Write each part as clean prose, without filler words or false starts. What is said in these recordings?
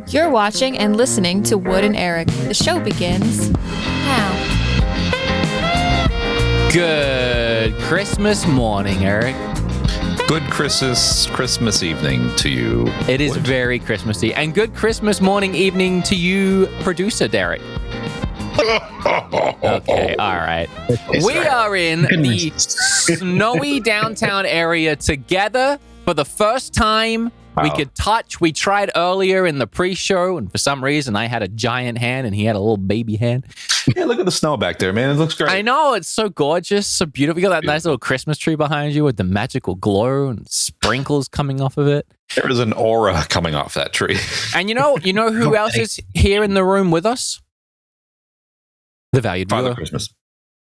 You're watching and listening to Wood and Erek. The show begins now. Good Christmas morning, Erek. Good Christmas evening to you. It is very Christmassy. And good Christmas morning, evening to you, producer Derek. Okay, all right. We are in the snowy downtown area together for the first time. Wow. We could touch. We tried earlier in the pre-show, and for some reason, I had a giant hand, and he had a little baby hand. Yeah, look at the snow back there, man. It looks great. I know. It's so gorgeous, so beautiful. You got that nice little Christmas tree behind you with the magical glow and sprinkles coming off of it. There is an aura coming off that tree. And you know who else is here in the room with us? The valued viewer. Father Christmas.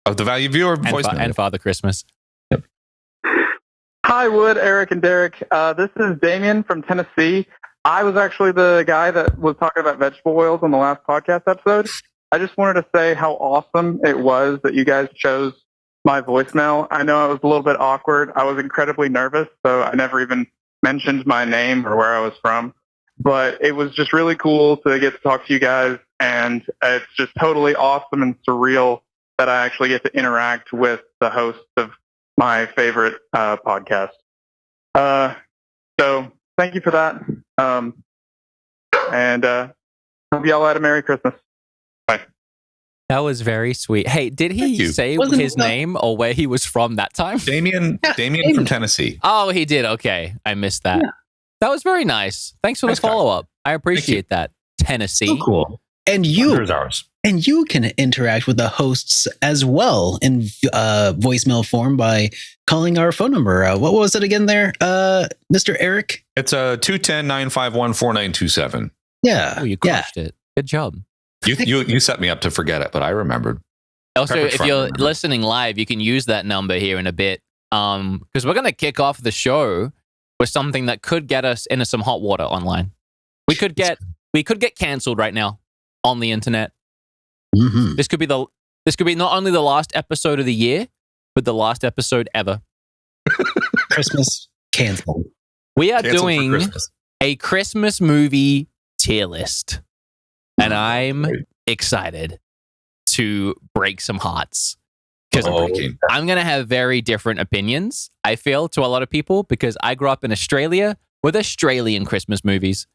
Oh, the valued viewer. And Father Christmas. Yep. Hi, Wood, Erek, and Derek. This is Damien from Tennessee. I was actually the guy that was talking about vegetable oils on the last podcast episode. I just wanted to say how awesome it was that you guys chose my voicemail. I know I was a little bit awkward. I was incredibly nervous, so I never even mentioned my name or where I was from. But it was just really cool to get to talk to you guys, and it's just totally awesome and surreal that I actually get to interact with the host of my favorite podcast. So thank you for that. And hope y'all had a Merry Christmas. Bye. That was very sweet. Hey, did he say his name or where he was from that time? Damien from Tennessee. Oh, he did. Okay. I missed that. Yeah. That was very nice. Thanks for the follow-up. I appreciate that. Tennessee. So cool. And you can interact with the hosts as well in voicemail form by calling our phone number. What was it again there, Mr. Erek? It's 210-951-4927. Yeah. Oh, you crushed it. Good job. You set me up to forget it, but I remembered. Also, if you're listening live, you can use that number here in a bit because we're going to kick off the show with something that could get us into some hot water online. We could get canceled right now on the internet. Mm-hmm. This could be not only the last episode of the year, but the last episode ever. Christmas canceled. We are doing a Christmas movie tier list, and I'm excited to break some hearts because I'm going to have very different opinions, I feel, to a lot of people because I grew up in Australia with Australian Christmas movies.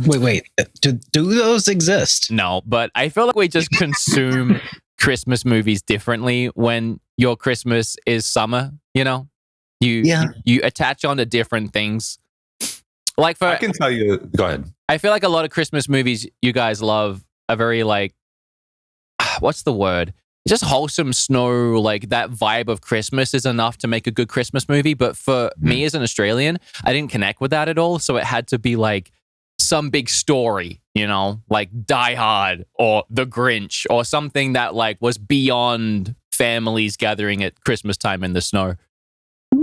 Wait. Do those exist? No, but I feel like we just consume Christmas movies differently when your Christmas is summer, you know? You attach on to different things. Like I can tell you, go ahead. I feel like a lot of Christmas movies you guys love are very like, what's the word? Just wholesome snow, like that vibe of Christmas is enough to make a good Christmas movie. But for me as an Australian, I didn't connect with that at all. So it had to be like some big story, you know, like Die Hard or The Grinch or something that like was beyond families gathering at Christmas time in the snow.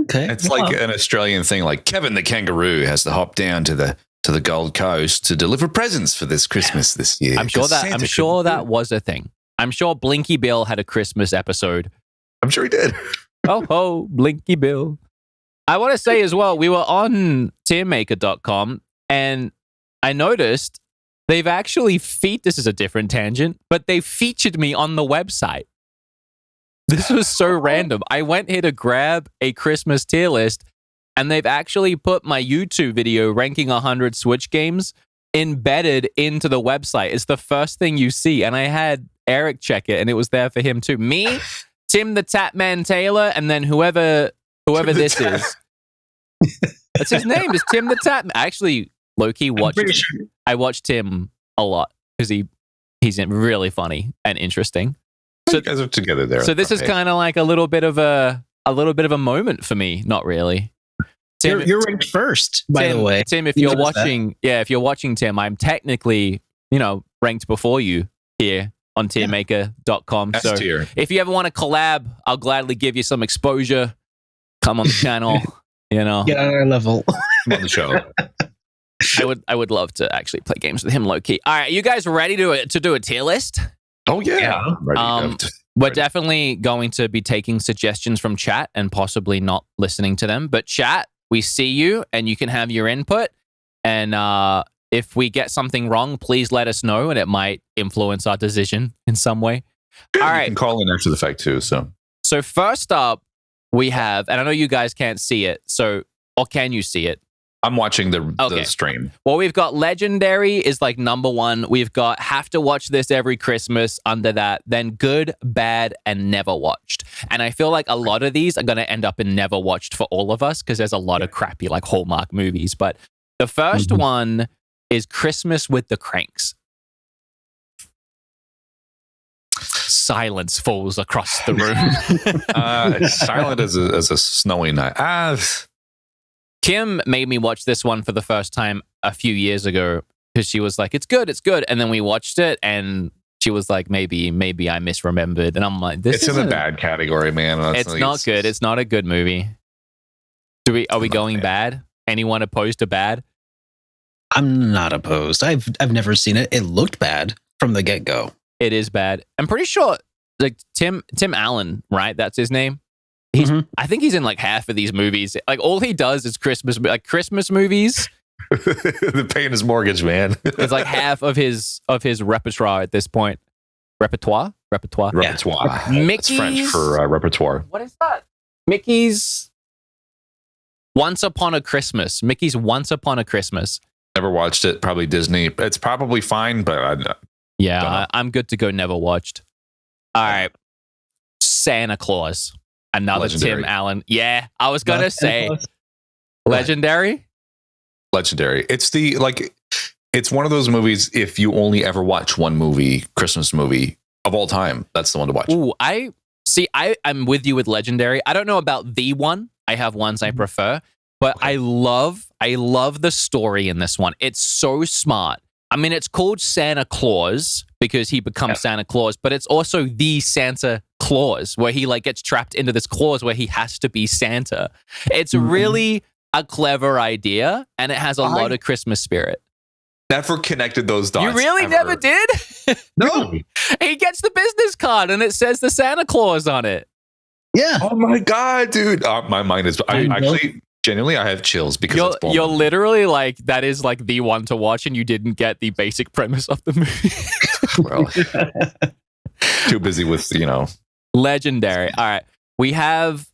Okay. It's like an Australian thing, like Kevin the kangaroo has to hop down to the Gold Coast to deliver presents for this Christmas this year. I'm sure that was a thing. I'm sure Blinky Bill had a Christmas episode. I'm sure he did. Oh, Blinky Bill. I want to say as well, we were on tiermaker.com and I noticed they've actually this is a different tangent, but they featured me on the website. This was so random. I went here to grab a Christmas tier list and they've actually put my YouTube video ranking 100 Switch games embedded into the website. It's the first thing you see. And I had Erek check it and it was there for him too. Me, Tim the Tapman Taylor, and then whoever this is. That's his name, is Tim the Tapman. Actually, low-key I watched Tim a lot because he's really funny and interesting. So you guys are together there. So this is kind of like a little bit of a moment for me. Not really. Tim, you're ranked first, by the way. Tim, if you're watching, Tim, I'm technically, ranked before you here on tiermaker.com. So if you ever want to collab, I'll gladly give you some exposure. Come on the channel, Get on our level. Come on the show. I would love to actually play games with him low key. All right, you guys ready to do a tier list? Oh yeah. We're definitely going to be taking suggestions from chat and possibly not listening to them. But chat, we see you and you can have your input. And if we get something wrong, please let us know, and it might influence our decision in some way. All You right. can call in after the fact too. So First up, we have, and I know you guys can't see it, or can you see it? I'm watching the Okay. stream. Well, we've got Legendary is like number one. We've got Have to Watch This Every Christmas under that. Then Good, Bad, and Never Watched. And I feel like a lot of these are going to end up in Never Watched for all of us because there's a lot of crappy like Hallmark movies. But the first one is Christmas with the Cranks. Silence falls across the room. Silent as a snowy night. Kim made me watch this one for the first time a few years ago because she was like, it's good. And then we watched it and she was like, maybe I misremembered. And I'm like, It's in the bad category, man. It's not good. It's not a good movie. Are we going bad? Anyone opposed to bad? I'm not opposed. I've never seen it. It looked bad from the get-go. It is bad. I'm pretty sure like Tim Allen, right? That's his name. I think he's in like half of these movies. Like all he does is Christmas movies. They're paying his mortgage, man. It's like half of his repertoire at this point. Repertoire. Repertoire. Mickey's, It's French for repertoire. What is that? Mickey's Once Upon a Christmas. Mickey's Once Upon a Christmas. Never watched it. Probably Disney. It's probably fine, but I'm good to go. Never watched. All right. Santa Claus. Another Legendary. Tim Allen. Yeah, I was going to say Legendary. Legendary. It's one of those movies. If you only ever watch one movie, Christmas movie of all time, that's the one to watch. Ooh, I'm with you with Legendary. I don't know about the one. I have ones I prefer, but I love the story in this one. It's so smart. I mean, it's called Santa Claus because he becomes Santa Claus, but it's also the Santa Claus where he like gets trapped into this clause where he has to be Santa. It's really a clever idea and it has a lot of Christmas spirit. Never connected those dots. You really ever. never did? No. He gets the business card and it says the Santa Claus on it. Yeah. Oh my god, dude! My mind is. Genuinely, I have chills because You're literally like, that is like the one to watch and you didn't get the basic premise of the movie. well, too busy with Legendary. All right. We have,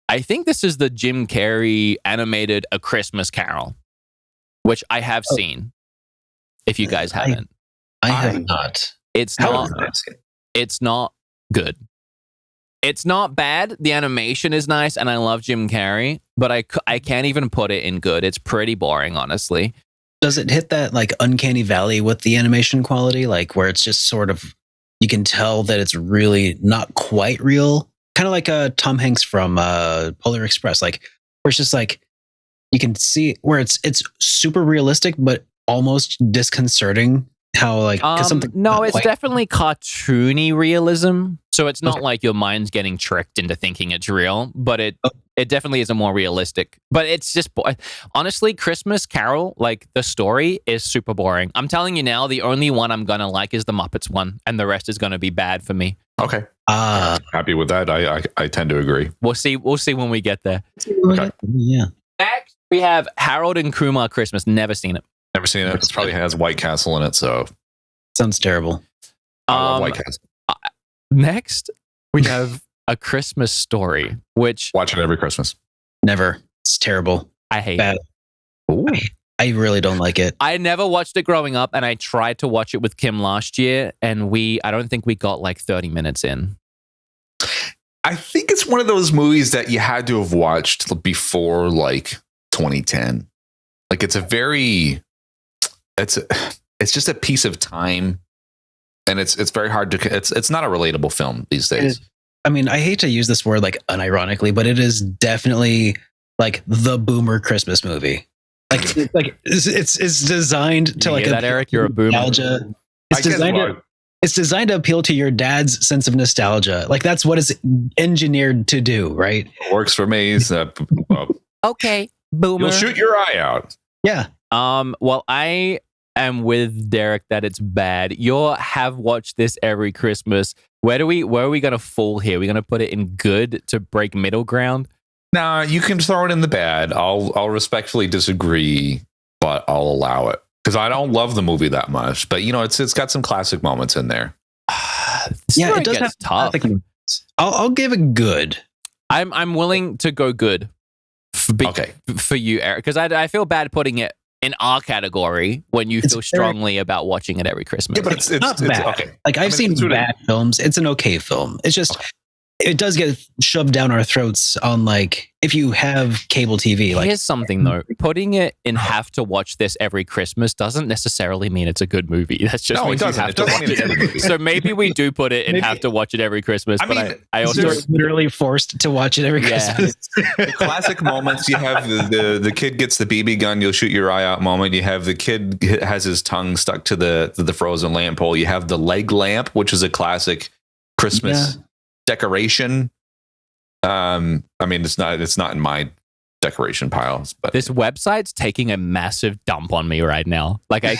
I think this is the Jim Carrey animated A Christmas Carol, which I have seen. If you guys haven't. I have not. It's not good. It's not bad. The animation is nice, and I love Jim Carrey, but I can't even put it in good. It's pretty boring, honestly. Does it hit that like uncanny valley with the animation quality, like where it's just sort of you can tell that it's really not quite real, kind of like Tom Hanks from Polar Express, like where it's just like you can see where it's super realistic, but almost disconcerting. How like something? No, it's definitely cartoony realism. So it's not like your mind's getting tricked into thinking it's real, but it definitely is a more realistic. But it's just honestly, Christmas Carol, like the story is super boring. I'm telling you now, the only one I'm gonna like is the Muppets one, and the rest is gonna be bad for me. Okay. Happy with that. I tend to agree. We'll see when we get there. Okay. Yeah. Next, we have Harold and Kumar Christmas. Never seen it. Never seen it. It probably has White Castle in it, so Sounds terrible. I love White Castle. Next, we have A Christmas Story, which Watch it every Christmas. Never. It's terrible. I hate. Bad. Ooh. I really don't like it. I never watched it growing up, and I tried to watch it with Kim last year, and I don't think we got like 30 minutes in. I think it's one of those movies that you had to have watched before like 2010. Like it's just a piece of time, and it's very hard to. It's not a relatable film these days. I mean, I hate to use this word like unironically, but it is definitely like the boomer Christmas movie. Like it's designed to like that, Eric. You're a boomer. Nostalgia. It's designed to appeal to your dad's sense of nostalgia. Like that's what it's engineered to do, right? Works for me. Okay, boomer. You'll shoot your eye out. Yeah. Well, I am with Derek that it's bad. You have watched this every Christmas. Where are we gonna fall here? We're gonna put it in good to break middle ground. Nah, you can throw it in the bad. I'll respectfully disagree, but I'll allow it because I don't love the movie that much. But it's got some classic moments in there. Yeah, it does have tough. I'll give it good. I'm willing to go good. For you, Eric, because I feel bad putting it in our category when you feel strongly about watching it every Christmas. Yeah, but it's not bad. okay. Like I've seen bad films. It's an okay film. It's just it does get shoved down our throats on like if you have cable TV. Like here's something though, putting it in have to watch this every Christmas doesn't necessarily mean it's a good movie. That's just means you have to watch it. So maybe we do put it and have to watch it every Christmas. I also you're literally forced to watch it every Christmas. The classic moments you have the kid gets the BB gun, you'll shoot your eye out moment. You have the kid has his tongue stuck to the frozen lamp pole. You have the leg lamp, which is a classic Christmas decoration. It's not in my decoration piles, but this website's taking a massive dump on me right now. Like I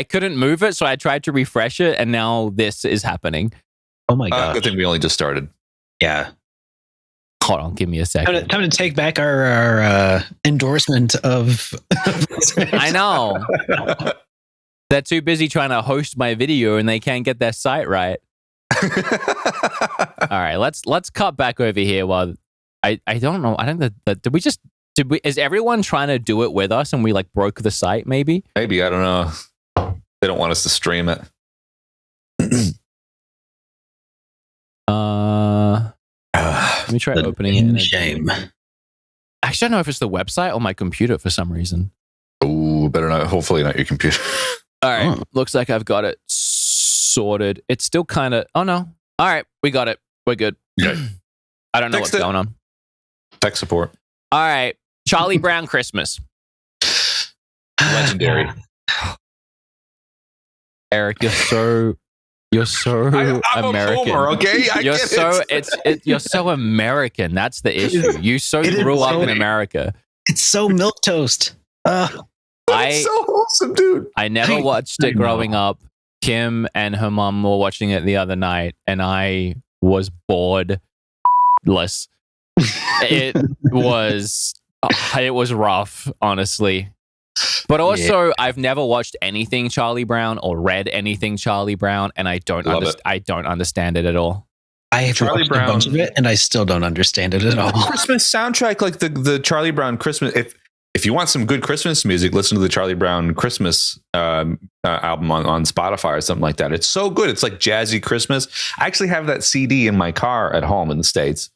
couldn't move it, so I tried to refresh it, and now this is happening. Oh my god! Good thing we only just started. Yeah. Hold on, give me a second. Time to take back our endorsement of. I know. They're too busy trying to host my video, and they can't get their site right. All right, let's cut back over here while I don't know. I think that is everyone trying to do it with us and we like broke the site maybe? Maybe, I don't know. They don't want us to stream it. Let me try opening it. Shame. Actually, I don't know if it's the website or my computer for some reason. Oh, better not. Hopefully not your computer. All right, looks like I've got it sorted. It's still kind of. Oh no! All right, we got it. We're good. Okay. I don't know what's going on. Tech support. All right, Charlie Brown Christmas. Legendary. Eric, you're so I'm American. A Homer, okay, you're so American. That's the issue. You grew up in America. It's so milquetoast. It's so wholesome, dude. I never watched it growing up. Kim and her mom were watching it the other night, and I was bored. It was rough, honestly. But also, I've never watched anything Charlie Brown or read anything Charlie Brown, and I don't understand it at all. I have watched a bunch of it, and I still don't understand it at all. Christmas soundtrack, like the Charlie Brown Christmas. If you want some good Christmas music, listen to the Charlie Brown Christmas album on Spotify or something like that. It's so good. It's like jazzy Christmas. I actually have that CD in my car at home in the States.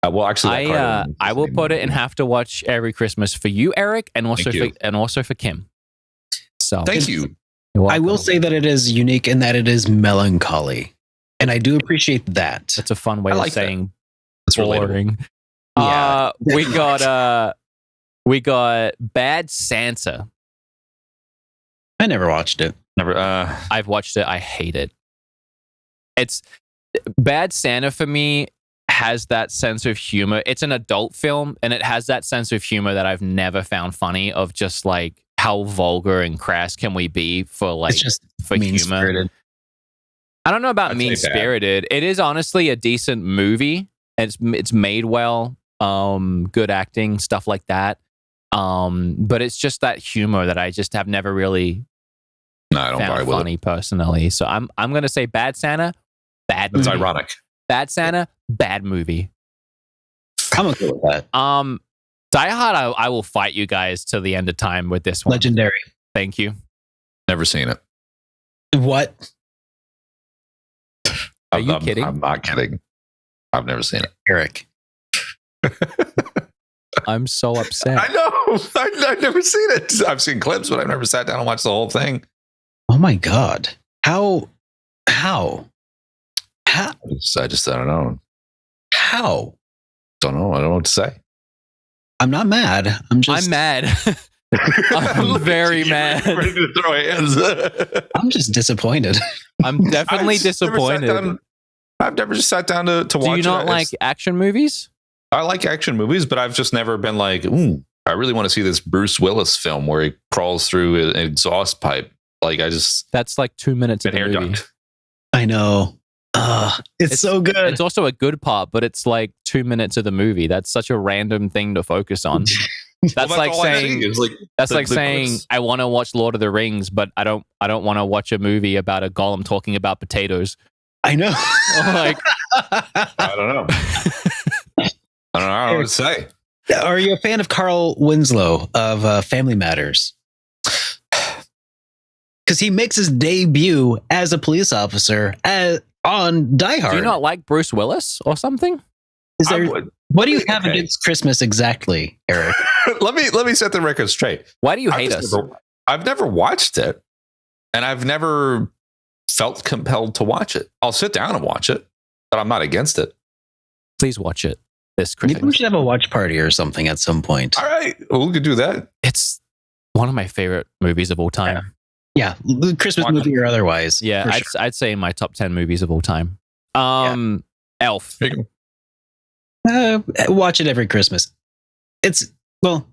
I will put it and have to watch every Christmas for you, Eric, and also for Kim. So thank you. I will say that it is unique in that it is melancholy, and I do appreciate that. It's a fun way of saying it's boring. Yeah, we got Bad Santa. I never watched it. Never. I've watched it. I hate it. It's Bad Santa for me. Has that sense of humor. It's an adult film, and it has that sense of humor that I've never found funny. Of just like how vulgar and crass can we be for humor? I don't know about mean spirited. It is honestly a decent movie. It's made well. Good acting, stuff like that. But it's just that humor that I just have never really found funny personally. So I'm gonna say Bad Santa, bad movie. It's ironic. Bad Santa, bad movie. I'm okay with that. Die Hard, I will fight you guys till the end of time with this one. Legendary. Thank you. Never seen it. What? Are you kidding? I'm not kidding. I've never seen it. Eric. I'm so upset. I know. I've never seen it. I've seen clips, but I've never sat down and watched the whole thing. Oh my God. How? I don't know. How? Don't know. I don't know what to say. I'm not mad. I'm mad. I'm very mad. Ready to throw hands. I'm just disappointed. I'm definitely disappointed. I've never just sat down to watch it. Do you not like action movies? I like action movies, but I've just never been like, ooh, I really want to see this Bruce Willis film where he crawls through an exhaust pipe. Like, that's like 2 minutes of the movie. I know. It's so good. It's also a good part, but it's like 2 minutes of the movie. That's such a random thing to focus on. That's like saying I want to watch Lord of the Rings, but I don't want to watch a movie about a golem talking about potatoes. I know. Like, I don't know. I don't know what to say. Are you a fan of Carl Winslow of Family Matters? Because he makes his debut as a police officer on Die Hard. do you not like Bruce Willis or something? Is there, what do you have against Christmas exactly, Eric? let me set the record straight. Why do you hate us? I've never watched it, and I've never felt compelled to watch it. I'll sit down and watch it, but I'm not against it. Please watch it this Maybe we Christmas. should have a watch party or something at some point. All right, well, we could do that. It's one of my favorite movies of all time. Yeah, Christmas movie or otherwise. Yeah, for I'd, sure. I'd say in my top 10 movies of all time. Elf. There you Watch it every Christmas. It's, well,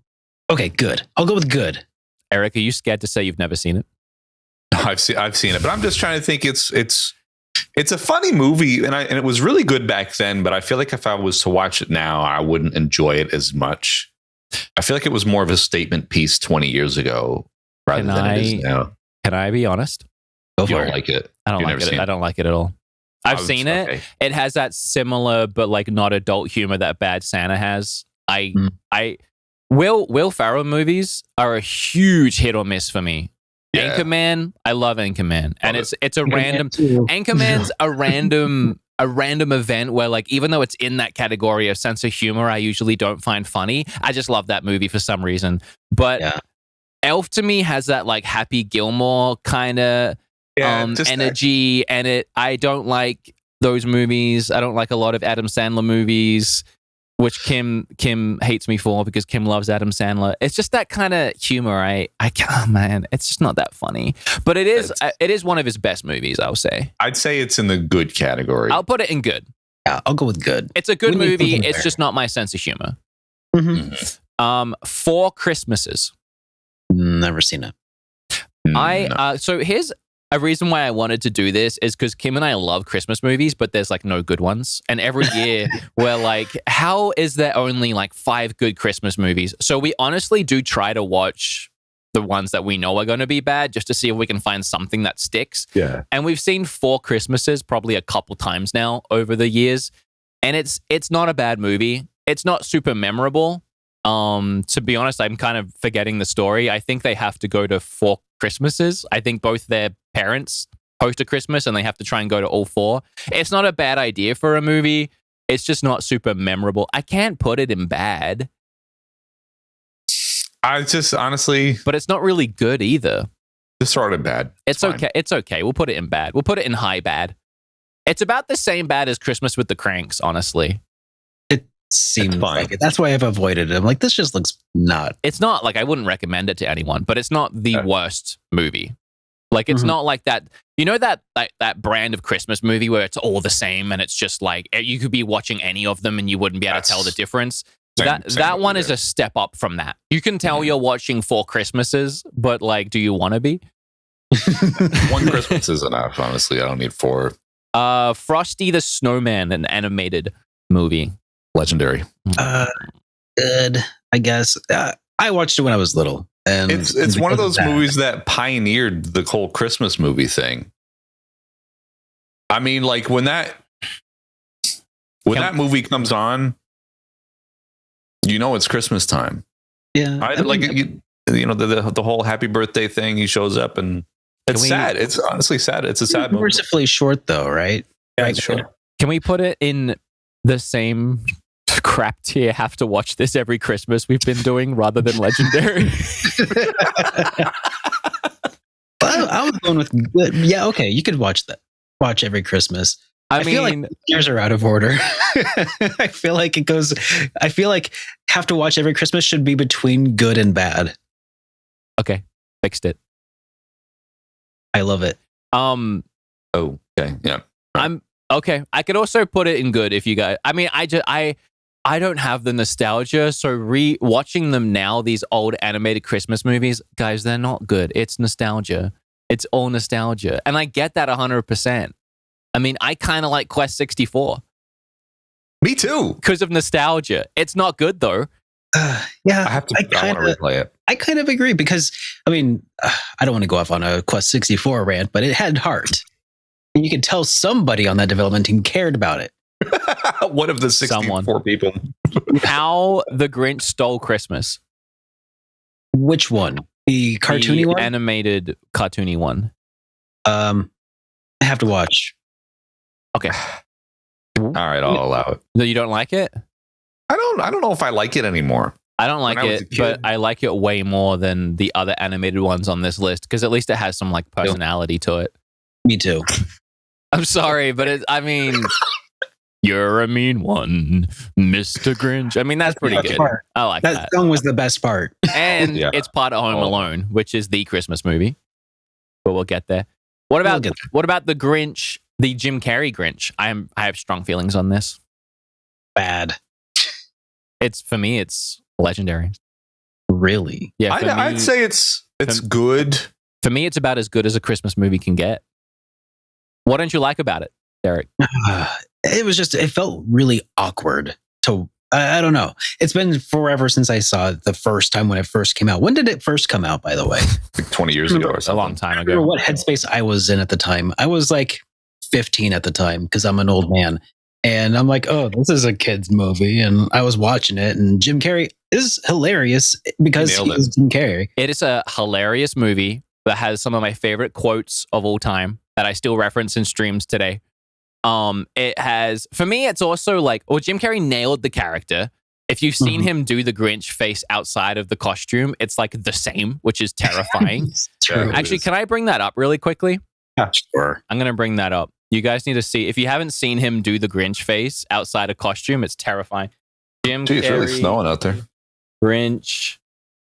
okay, good. I'll go with good. Eric, are you scared to say you've never seen it? go. I've seen it, but I'm just trying to think. It's a funny movie, and it was really good back then. But I feel like if I was to watch it now, I wouldn't enjoy it as much. I feel like it was more of a statement piece 20 years ago rather than it is now. Can I be honest? Go You for don't it. like it. I don't You've like never it. seen I don't like it at all. I've was- seen it. okay. It has that similar but like not adult humor that Bad Santa has. Will Ferrell movies are a huge hit or miss for me. Yeah. Anchorman, I love Anchorman, and Love it's a random. Anchorman's a random event where, like, even though it's in that category of sense of humor, I usually don't find funny. I just love that movie for some reason. But Yeah. Elf to me has that like Happy Gilmore kind of just energy, and I don't like those movies. I don't like a lot of Adam Sandler movies, which Kim hates me for because Kim loves Adam Sandler. It's just that kind of humor. I can't, man, it's just not that funny. But it is one of his best movies, I'll say. I'd say it's in the good category. I'll put it in good. Yeah, I'll go with good. It's a good We need movie. something It's there. just not my sense of humor. Mm-hmm. Four Christmases. Never seen it. No. So here's a reason why I wanted to do this is because Kim and I love Christmas movies, but there's like no good ones. And every year we're like, how is there only like 5 good Christmas movies? So we honestly do try to watch the ones that we know are going to be bad just to see if we can find something that sticks. Yeah. And we've seen Four Christmases probably a couple times now over the years. And it's not a bad movie. It's not super memorable. To be honest, I'm kind of forgetting the story. I think they have to go to 4 Christmases. I think both their parents host a Christmas and they have to try and go to all 4. It's not a bad idea for a movie. It's just not super memorable. I can't put it in bad, I just honestly but it's not really good either. just throw it in bad. It's fine. okay. It's okay. We'll put it in bad. We'll put it in high bad. It's about the same bad as Christmas with the Cranks, honestly. It seems fine. like it. That's why I've avoided it. I'm like, this just looks not. It's not like I wouldn't recommend it to anyone, but it's not the worst movie. Like it's Mhm. not like that. You know that brand of Christmas movie where it's all the same and it's just like you could be watching any of them and you wouldn't be able to tell the That's- difference. Same That movie one is there. a step up from that. You can tell you're watching 4 Christmases, but like, do you want to be? One Christmas is enough, honestly. I don't need 4. Frosty the Snowman, an animated movie. Legendary. Good, I guess. I watched it when I was little. And It's one of because those that- movies that pioneered the whole Christmas movie thing. I mean, like when that movie comes on, you know it's Christmas time. Yeah. I I mean, like you know the whole happy birthday thing. He shows up and it's sad. It's honestly sad. It's a sad movie. mercifully short, though, right? Yeah, Right. sure. Can we put it in the same crap tier? Have to watch this every Christmas we've been doing rather than legendary. I was going with good. Yeah, okay. You could watch that. Watch every Christmas. I feel mean, like years are out of order. I feel like it goes. I feel like have to watch every Christmas should be between good and bad. okay, fixed it. I love it. Oh, okay. Yeah. I'm okay. I could also put it in good if you guys. I mean, I don't have the nostalgia, so watching them now, these old animated Christmas movies, guys, they're not good. It's nostalgia. It's all nostalgia, and I get that 100%. I mean, I kind of like Quest 64 Me too. because of nostalgia. It's not good though. Yeah, I want to replay it. I kind of agree because, I mean, I don't want to go off on a Quest 64 rant, but it had heart. And you could tell somebody on that development team cared about it. One of the 64 people. How the Grinch Stole Christmas. Which one? The cartoony The one? animated cartoony one. I have to watch. Okay. All right, I'll allow it. No, you don't like it? I don't know if I like it anymore. I don't like When I was it, a but kid. I like it way more than the other animated ones on this list because at least it has some like personality to it. Me too. I'm sorry, but I mean, you're a mean one, Mr. Grinch. I mean, that's pretty Best good. part. I like That that. song was the best part. And Yeah. it's part of Home Oh. Alone, which is the Christmas movie. But we'll get there. What about get the Grinch, the Jim Carrey Grinch? I have strong feelings on this. Bad. For me, it's legendary. Really? Yeah, for I'd me, say it's good. for me, it's about as good as a Christmas movie can get. What don't you like about it, Derek? It felt really awkward to, I don't know. It's been forever since I saw it the first time when it first came out. When did it first come out, by the way? Like 20 years ago or A something. long time I don't remember ago. what headspace I was in at the time. I was like 15 at the time because I'm an old man. And I'm like, oh, this is a kid's movie. And I was watching it. And Jim Carrey is hilarious because He he nailed it. is Jim Carrey. It is a hilarious movie that has some of my favorite quotes of all time that I still reference in streams today. It has, for me, it's also like, Jim Carrey nailed the character. If you've seen Mhm. him do the Grinch face outside of the costume, it's like the same, which is terrifying. It's true. Yeah. Actually, can I bring that up really quickly? Sure. I'm going to bring that up. You guys need to see, if you haven't seen him do the Grinch face outside a costume, it's terrifying. Jim Gee, it's really Carrey, snowing out there. Grinch,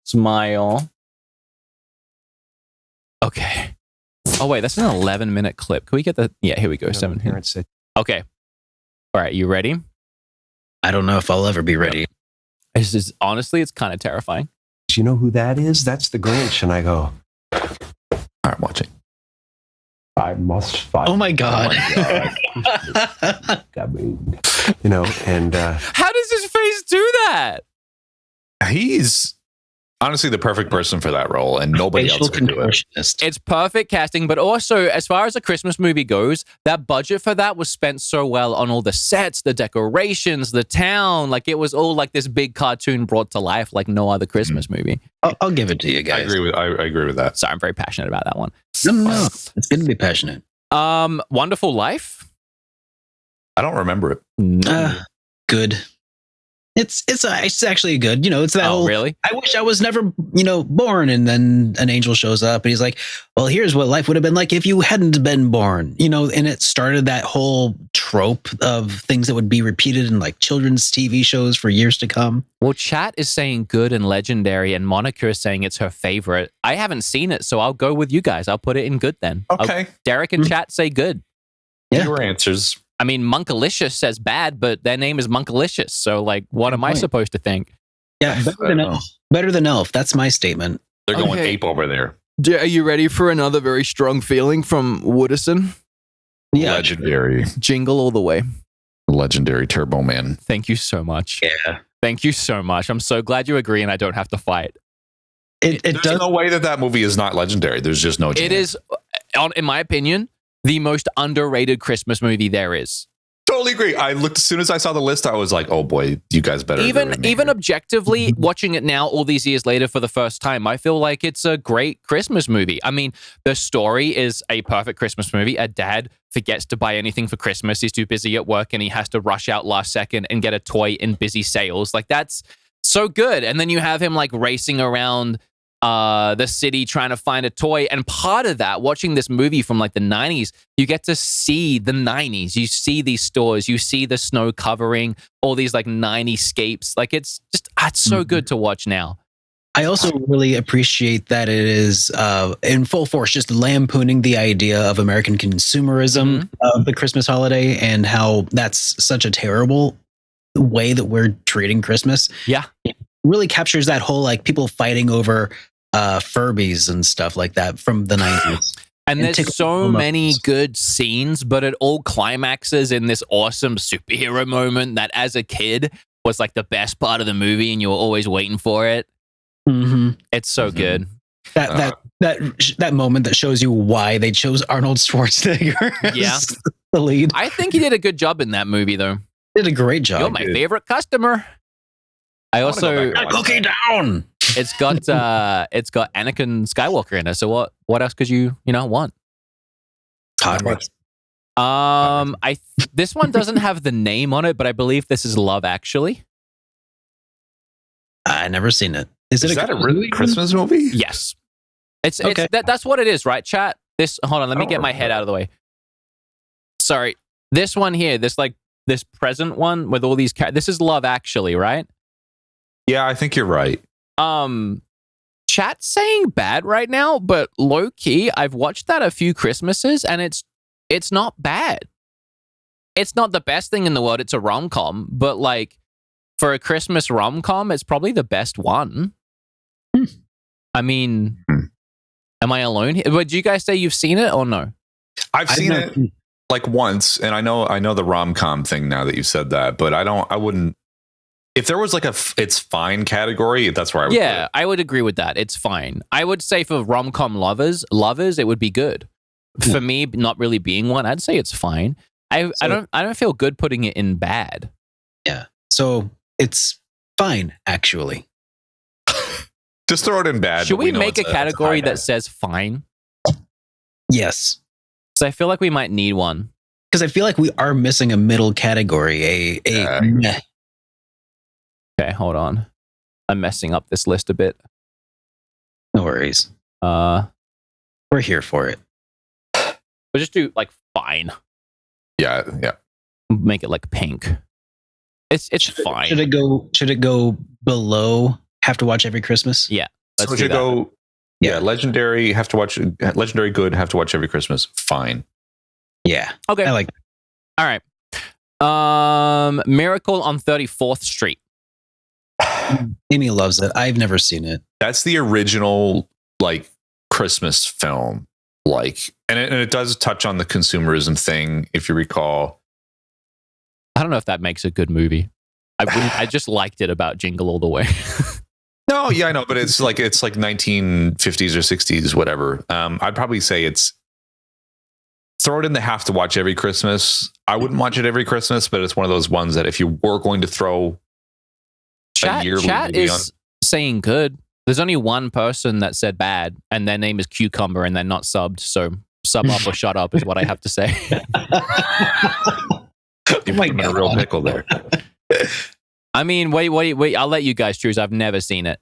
smile. Okay. Oh, wait, that's an 11-minute clip. Can we get the, yeah, here we go, 17. Okay. All right, you ready? I don't know if I'll ever be ready. This is, honestly, it's kind of terrifying. You know who that is? That's the Grinch. And I go, All right, watching. I must fight. Oh my God. I mean, you know, and How does his face do that? He's honestly the perfect person for that role, and nobody Facial else could do it. contortionist. It's perfect casting, but also, as far as a Christmas movie goes, that budget for that was spent so well on all the sets, the decorations, the town. Like, it was all like this big cartoon brought to life like no other Christmas movie. I'll give it to you I guys. agree with that. So I'm very passionate about that one. No. It's good to be passionate. Wonderful Life? I don't remember it. No. Good. It's actually good. You know, it's that Oh, whole, really? I wish I was never, born. And then an angel shows up and he's like, well, here's what life would have been like if you hadn't been born, and it started that whole trope of things that would be repeated in like children's TV shows for years to come. Well, chat is saying good and legendary, and Monica is saying it's her favorite. I haven't seen it, so I'll go with you guys. I'll put it in good then. Okay. Derek and chat say good. Yeah. Your answers. I mean, Monkalicious says bad, but their name is Monkalicious. So, like, what am I point. supposed to think? Yeah. Better than Elf. That's my statement. They're going Okay. ape over there. Are you ready for another very strong feeling from Woodison? Yeah. Legendary. Jingle all the way. Legendary Turbo Man. Thank you so much. Yeah. Thank you so much. I'm so glad you agree and I don't have to fight. It There's does. no way that movie is not legendary. There's just no It chance. is, in my opinion, the most underrated Christmas movie there is. Totally agree. I looked as soon as I saw the list, I was like, "Oh boy, you guys better." agree with me. Even objectively, watching it now, all these years later for the first time, I feel like it's a great Christmas movie. I mean, the story is a perfect Christmas movie. A dad forgets to buy anything for Christmas. He's too busy at work, and he has to rush out last second and get a toy in busy sales. Like, that's so good. And then you have him like racing around the city trying to find a toy. And part of that, watching this movie from like the 90s, you get to see the 90s. You see these stores, you see the snow covering all these like 90s scapes. Like, it's just, it's so good to watch now. I also really appreciate that it is in full force, just lampooning the idea of American consumerism of the Christmas holiday and how that's such a terrible way that we're treating Christmas. Yeah. It really captures that whole like people fighting over Furbies and stuff like that from the 90s. And And tickle there's so them up. many good scenes, but it all climaxes in this awesome superhero moment that as a kid was like the best part of the movie and you were always waiting for it. Mhm. It's so Mhm. good. That moment that shows you why they chose Arnold Schwarzenegger Yeah. as the lead. I think he did a good job in that movie, though. Did a great You're job. my dude. favorite customer. I wanna go also back and watch Cookie down. it's got Anakin Skywalker in it. So what else could you want? Hot Wheels. This one doesn't have the name on it, but I believe this is Love Actually. I never seen it. Is it Is that a really Christmas movie? Yes, it's Okay. that's what it is, right? Chat. Hold on, let me don't get my remember head that. out of the way. Sorry, this one here, this present one with all these. This is Love Actually, right? Yeah, I think you're right. Chat's saying bad right now, but low key, I've watched that a few Christmases, and it's not bad. It's not the best thing in the world. It's a rom-com, but like for a Christmas rom-com, it's probably the best one. I mean, am I alone here? But do you guys say you've seen it or no? I've seen it like once, and I know the rom-com thing now that you said that, but I wouldn't. If there was like it's fine category, that's where I would put Yeah, it. I would agree with that. It's fine. I would say for rom-com lovers, it would be good. For me, not really being one, I'd say it's fine. I don't feel good putting it in bad. Yeah. So it's fine, actually. Just throw it in bad. Should but we know make a it's category high that says fine? Yes. So I feel like we might need one. Because I feel like we are missing a middle category. Yeah. Meh. Okay, hold on. I'm messing up this list a bit. No worries. We'll We're here for it. just do like fine. Yeah. Make it like pink. It's fine. Should it go below Have to Watch Every Christmas? Yeah. So Let's it do should that. go. Yeah, legendary. Have to watch. Legendary good. Have to watch every Christmas. Fine. Yeah. Okay. I like All right. Miracle on 34th Street. Amy loves it. I've never seen it. That's the original like Christmas film. Like, and it does touch on the consumerism thing, if you recall. I don't know if that makes a good movie. I just liked it about Jingle All the Way. No, yeah, I know, but it's like 1950s or 60s, whatever. I'd probably say it's throw it in the have to watch every Christmas. I wouldn't watch it every Christmas, but it's one of those ones that if you were going to throw Chat movie is saying good. There's only one person that said bad, and their name is Cucumber, and they're not subbed. So sub up or shut up is what I have to say. you put them in a real pickle there. I mean, wait. I'll let you guys choose. I've never seen it.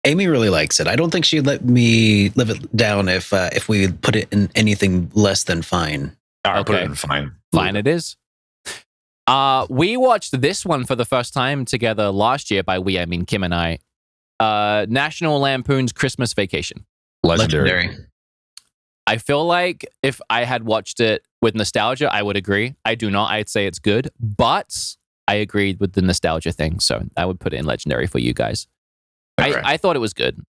Amy really likes it. I don't think she'd let me live it down if we put it in anything less than fine. All right, put it Okay. in fine. Fine, it is. We watched this one for the first time together last year. By we, I mean Kim and I. National Lampoon's Christmas Vacation. Legendary. I feel like if I had watched it with nostalgia, I would agree. I do not. I'd say it's good, but I agreed with the nostalgia thing, so I would put it in legendary for you guys. Okay. I thought it was good.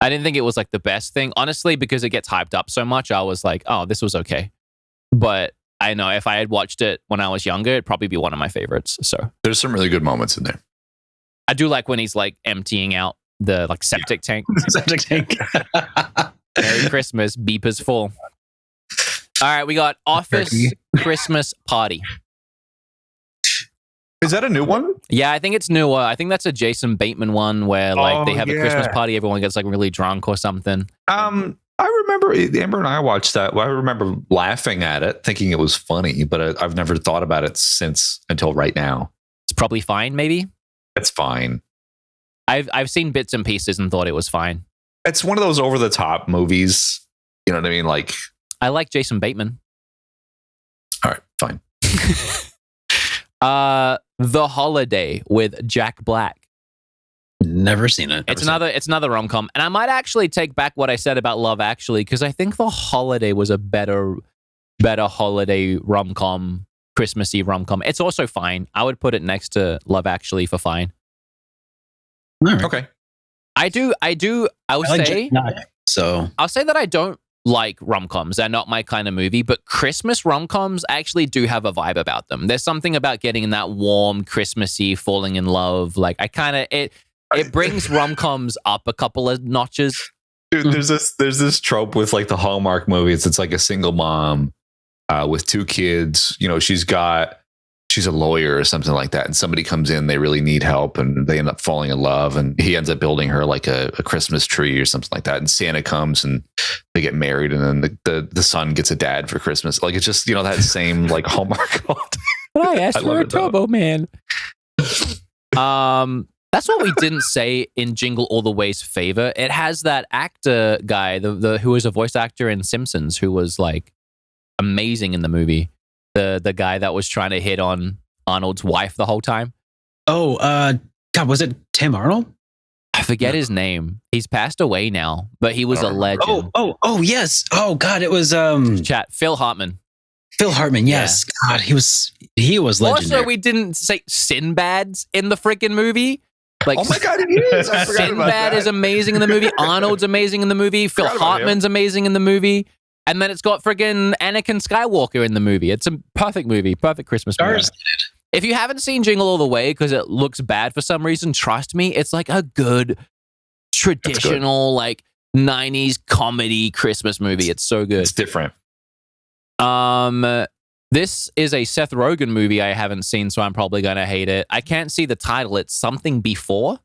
I didn't think it was like the best thing, honestly, because it gets hyped up so much. I was like, oh, this was okay. But I know if I had watched it when I was younger, it'd probably be one of my favorites. So There's some really good moments in there. I do like when he's like emptying out the like septic tank. Septic tank. Merry Christmas, beepers full. All right, we got Office Turkey. Christmas Party. Is that a new one? Yeah, I think it's newer. I think that's a Jason Bateman one where like they Oh, have a Christmas yeah. party, everyone gets like really drunk or something. I remember Amber and I watched that. I remember laughing at it, thinking it was funny, but I've never thought about it since until right now. It's probably fine, maybe. It's fine. I've seen bits and pieces and thought it was fine. It's one of those over the top movies. You know what I mean? Like, I like Jason Bateman. all right, fine. The Holiday with Jack Black. Never seen it. It's another rom-com. And I might actually take back what I said about Love Actually, because I think The Holiday was a better holiday rom-com, Christmassy rom-com. It's also fine. I would put it next to Love Actually for fine. All right. Okay. I will I like say Jack Black, so I'll say that I don't like rom-coms. They're not my kind of movie, but Christmas rom-coms actually do have a vibe about them. There's something about getting in that warm, Christmassy, falling in love. Like it brings rom-coms up a couple of notches. Dude, there's this trope with like the Hallmark movies. It's like a single mom with 2 kids. You know, she's a lawyer or something like that, and somebody comes in, they really need help, and they end up falling in love, and he ends up building her like a Christmas tree or something like that, and Santa comes and they get married, and then the son gets a dad for Christmas. Like, it's just, you know, that same like Hallmark. But I asked for a it, though. Turbo Man. That's what we didn't say in Jingle All the Way's favor. It has that actor guy, the who was a voice actor in Simpsons, who was like amazing in the movie. The guy that was trying to hit on Arnold's wife the whole time. Oh, God, was it Tim Arnold? I forget his name. He's passed away now, but he was a legend. Oh, yes. Oh, God, it was Chat, Phil Hartman. Phil Hartman. Yes, God, he was legendary. Also, we didn't say Sinbad's in the freaking movie. Like, Oh my God, he is! I forgot about Sinbad that. is amazing in the movie. Arnold's amazing in the movie. Phil Forgot about Hartman's amazing in the movie. And then it's got friggin' Anakin Skywalker in the movie. It's a perfect movie. Perfect Christmas movie. Stars. If you haven't seen Jingle All the Way because it looks bad for some reason, trust me, it's like a good traditional like 90s comedy Christmas movie. It's so good. It's different. This is a Seth Rogen movie I haven't seen, so I'm probably going to hate it. I can't see the title. It's something before.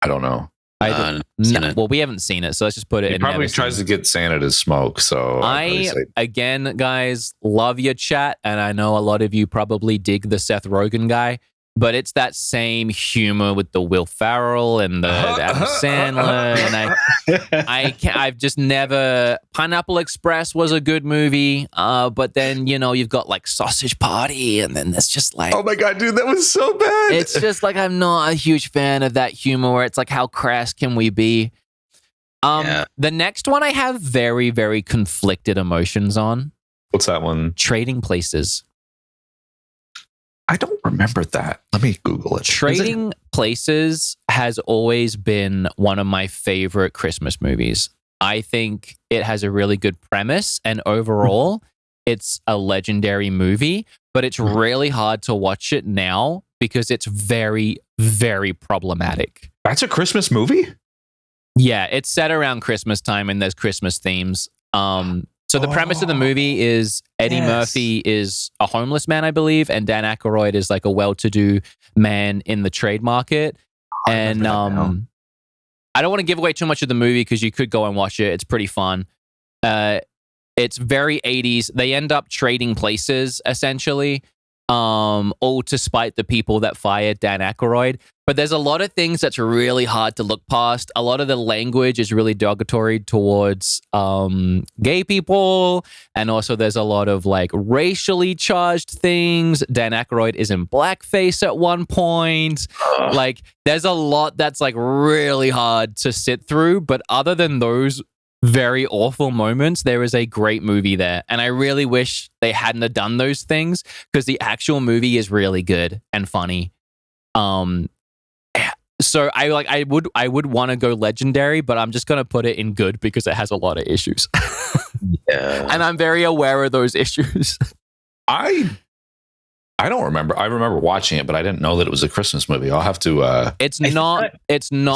I don't know. Well, we haven't seen it, so let's just put it He in. probably never tries seen. to get Santa to smoke. So Again, guys, love your chat, and I know a lot of you probably dig the Seth Rogen guy, but it's that same humor with the Will Ferrell and the Adam Sandler, and I've just never. Pineapple Express was a good movie, but then you've got like Sausage Party, and then it's just like, oh my God, dude, that was so bad. it's just like I'm not a huge fan of that humor where it's like, how crass can we be? The next one I have very, very conflicted emotions on. What's that one? Trading Places. I don't remember that. Let me Google it. Trading Places has always been one of my favorite Christmas movies. I think it has a really good premise, and overall, it's a legendary movie, but it's really hard to watch it now because it's very, very problematic. That's a Christmas movie? Yeah, it's set around Christmas time and there's Christmas themes. So the premise of the movie is Eddie Murphy is a homeless man, I believe, and Dan Aykroyd is like a well-to-do man in the trade market. And I don't want to give away too much of the movie because you could go and watch it. It's pretty fun. It's very 80s. They end up trading places, essentially, all to spite the people that fired Dan Aykroyd. But there's a lot of things that's really hard to look past. A lot of the language is really derogatory towards gay people. And also there's a lot of like racially charged things. Dan Aykroyd is in blackface at one point. Like there's a lot that's like really hard to sit through. But other than those very awful moments, there is a great movie there. And I really wish they hadn't have done those things because the actual movie is really good and funny. So I would want to go legendary, but I'm just going to put it in good because it has a lot of issues. And I'm very aware of those issues. I don't remember. I remember watching it, but I didn't know that it was a Christmas movie. I'll have to It's not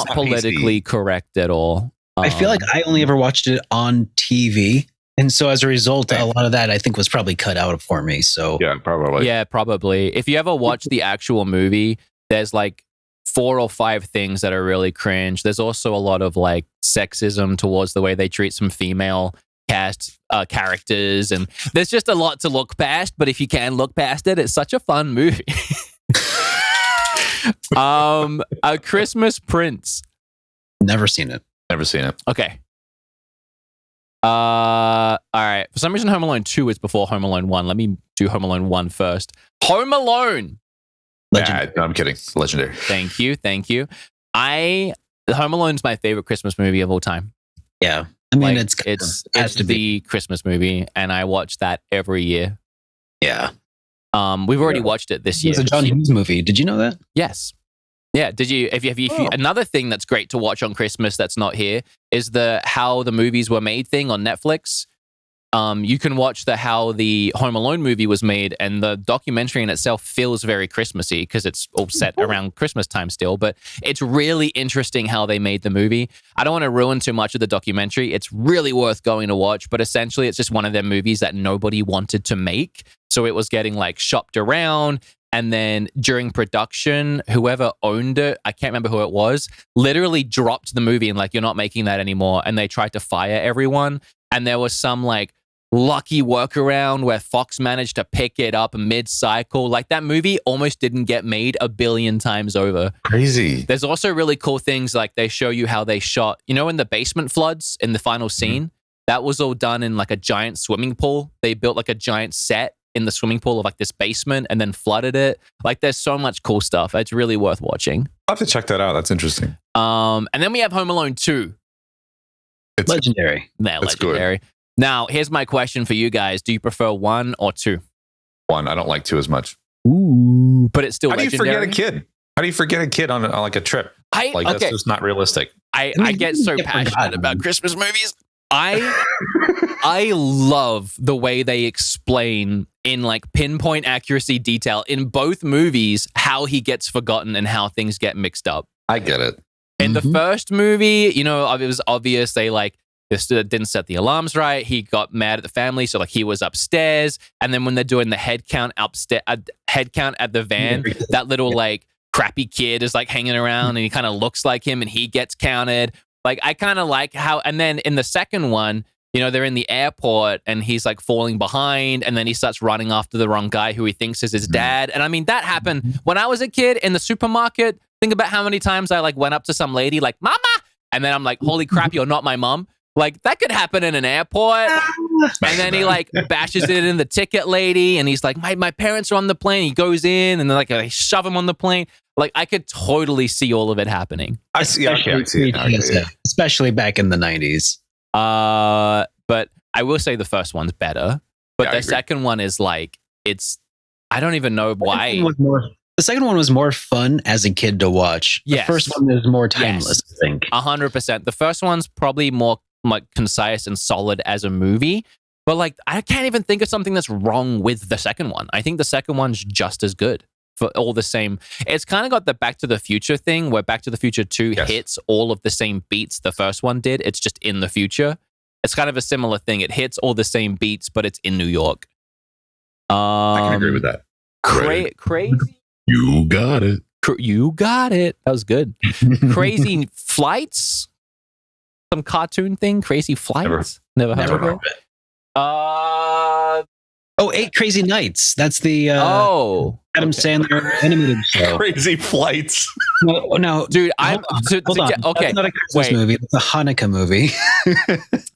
politically PC. correct at all. I feel like I only ever watched it on TV. And so as a result, a lot of that I think was probably cut out for me. So yeah, probably. Yeah, probably. If you ever watch the actual movie, there's like 4 or 5 things that are really cringe. There's also a lot of like sexism towards the way they treat some female characters, and there's just a lot to look past. But if you can look past it, it's such a fun movie. A Christmas Prince. never seen it. Never seen it. Okay. All right. For some reason, Home Alone 2 is before Home Alone 1. Let me do Home Alone 1 first. Home Alone. Legend. No, I'm kidding. Legendary. Thank you. Home Alone's my favorite Christmas movie of all time. Yeah. I mean, Like, it's it's the Christmas movie, and I watch that every year. Yeah. We've already watched it this year. It's a John Hughes movie. Did you know that? Yes. Yeah. Did you? If you another thing that's great to watch on Christmas that's not here is the how the movies were made thing on Netflix. You can watch the how the Home Alone movie was made, and the documentary in itself feels very Christmassy because it's all set around Christmas time still. But it's really interesting how they made the movie. I don't want to ruin too much of the documentary. It's really worth going to watch, but essentially it's just one of their movies that nobody wanted to make. So it was getting like shopped around. And then during production, whoever owned it, I can't remember who it was, literally dropped the movie and like, you're not making that anymore. And they tried to fire everyone. And there was some like lucky workaround where Fox managed to pick it up mid-cycle. Like that movie almost didn't get made a billion times over. Crazy. There's also really cool things like they show you how they shot, you know, in the basement floods in the final scene, that was all done in like a giant swimming pool. They built like a giant set in the swimming pool of like this basement and then flooded it. Like there's so much cool stuff. It's really worth watching. I'll have to check that out. That's interesting. And then we have Home Alone 2. It's Legendary. Yeah, It's legendary. good. Now, here's my question for you guys. Do you prefer 1 or 2? 1. I don't like 2 as much. Ooh. But it's still How do you legendary. forget a kid? How do you forget a kid on like a trip? Like okay. that's just not realistic. I get you so get passionate forgotten. about Christmas movies. I love the way they explain in like pinpoint accuracy detail in both movies how he gets forgotten and how things get mixed up. I get it. In the first movie, you know, it was obvious they like this didn't set the alarms right. He got mad at the family, so like he was upstairs. And then when they're doing the head count upstairs, head count at the van, that little like crappy kid is like hanging around and he kind of looks like him and he gets counted. Like I kind of like how, and then in the second one, you know, they're in the airport and he's like falling behind and then he starts running after the wrong guy who he thinks is his dad. And I mean, that happened when I was a kid in the supermarket. Think about how many times I like went up to some lady like, Mama. And then I'm like, holy crap, you're not my mom. Like that could happen in an airport. And then he like bashes it in the ticket lady and he's like, my parents are on the plane. He goes in and then like they shove him on the plane. Like I could totally see all of it happening. I see it. now. Especially back in the 90s. But I will say the first one's better. But Yeah, I the agree. second one is like, I don't even know why. The second one was more fun as a kid to watch. Yes. The first one is more timeless, I think. 100%. The first one's probably more like concise and solid as a movie. But like, I can't even think of something that's wrong with the second one. I think the second one's just as good for all the same. It's kind of got the Back to the Future thing where Back to the Future 2 Yes. hits all of the same beats the first one did. It's just in the future. It's kind of a similar thing. It hits all the same beats, but it's in New York. I can agree with that. Crazy. You got it. You got it. That was good. Crazy Flights. Some cartoon thing. Crazy Flights. Never heard of it. Oh, 8 Crazy Nights. That's the Adam Sandler animated show. Crazy flights. No, dude, I'm hold on. okay. That's not a Christmas Wait. movie. It's a Hanukkah movie.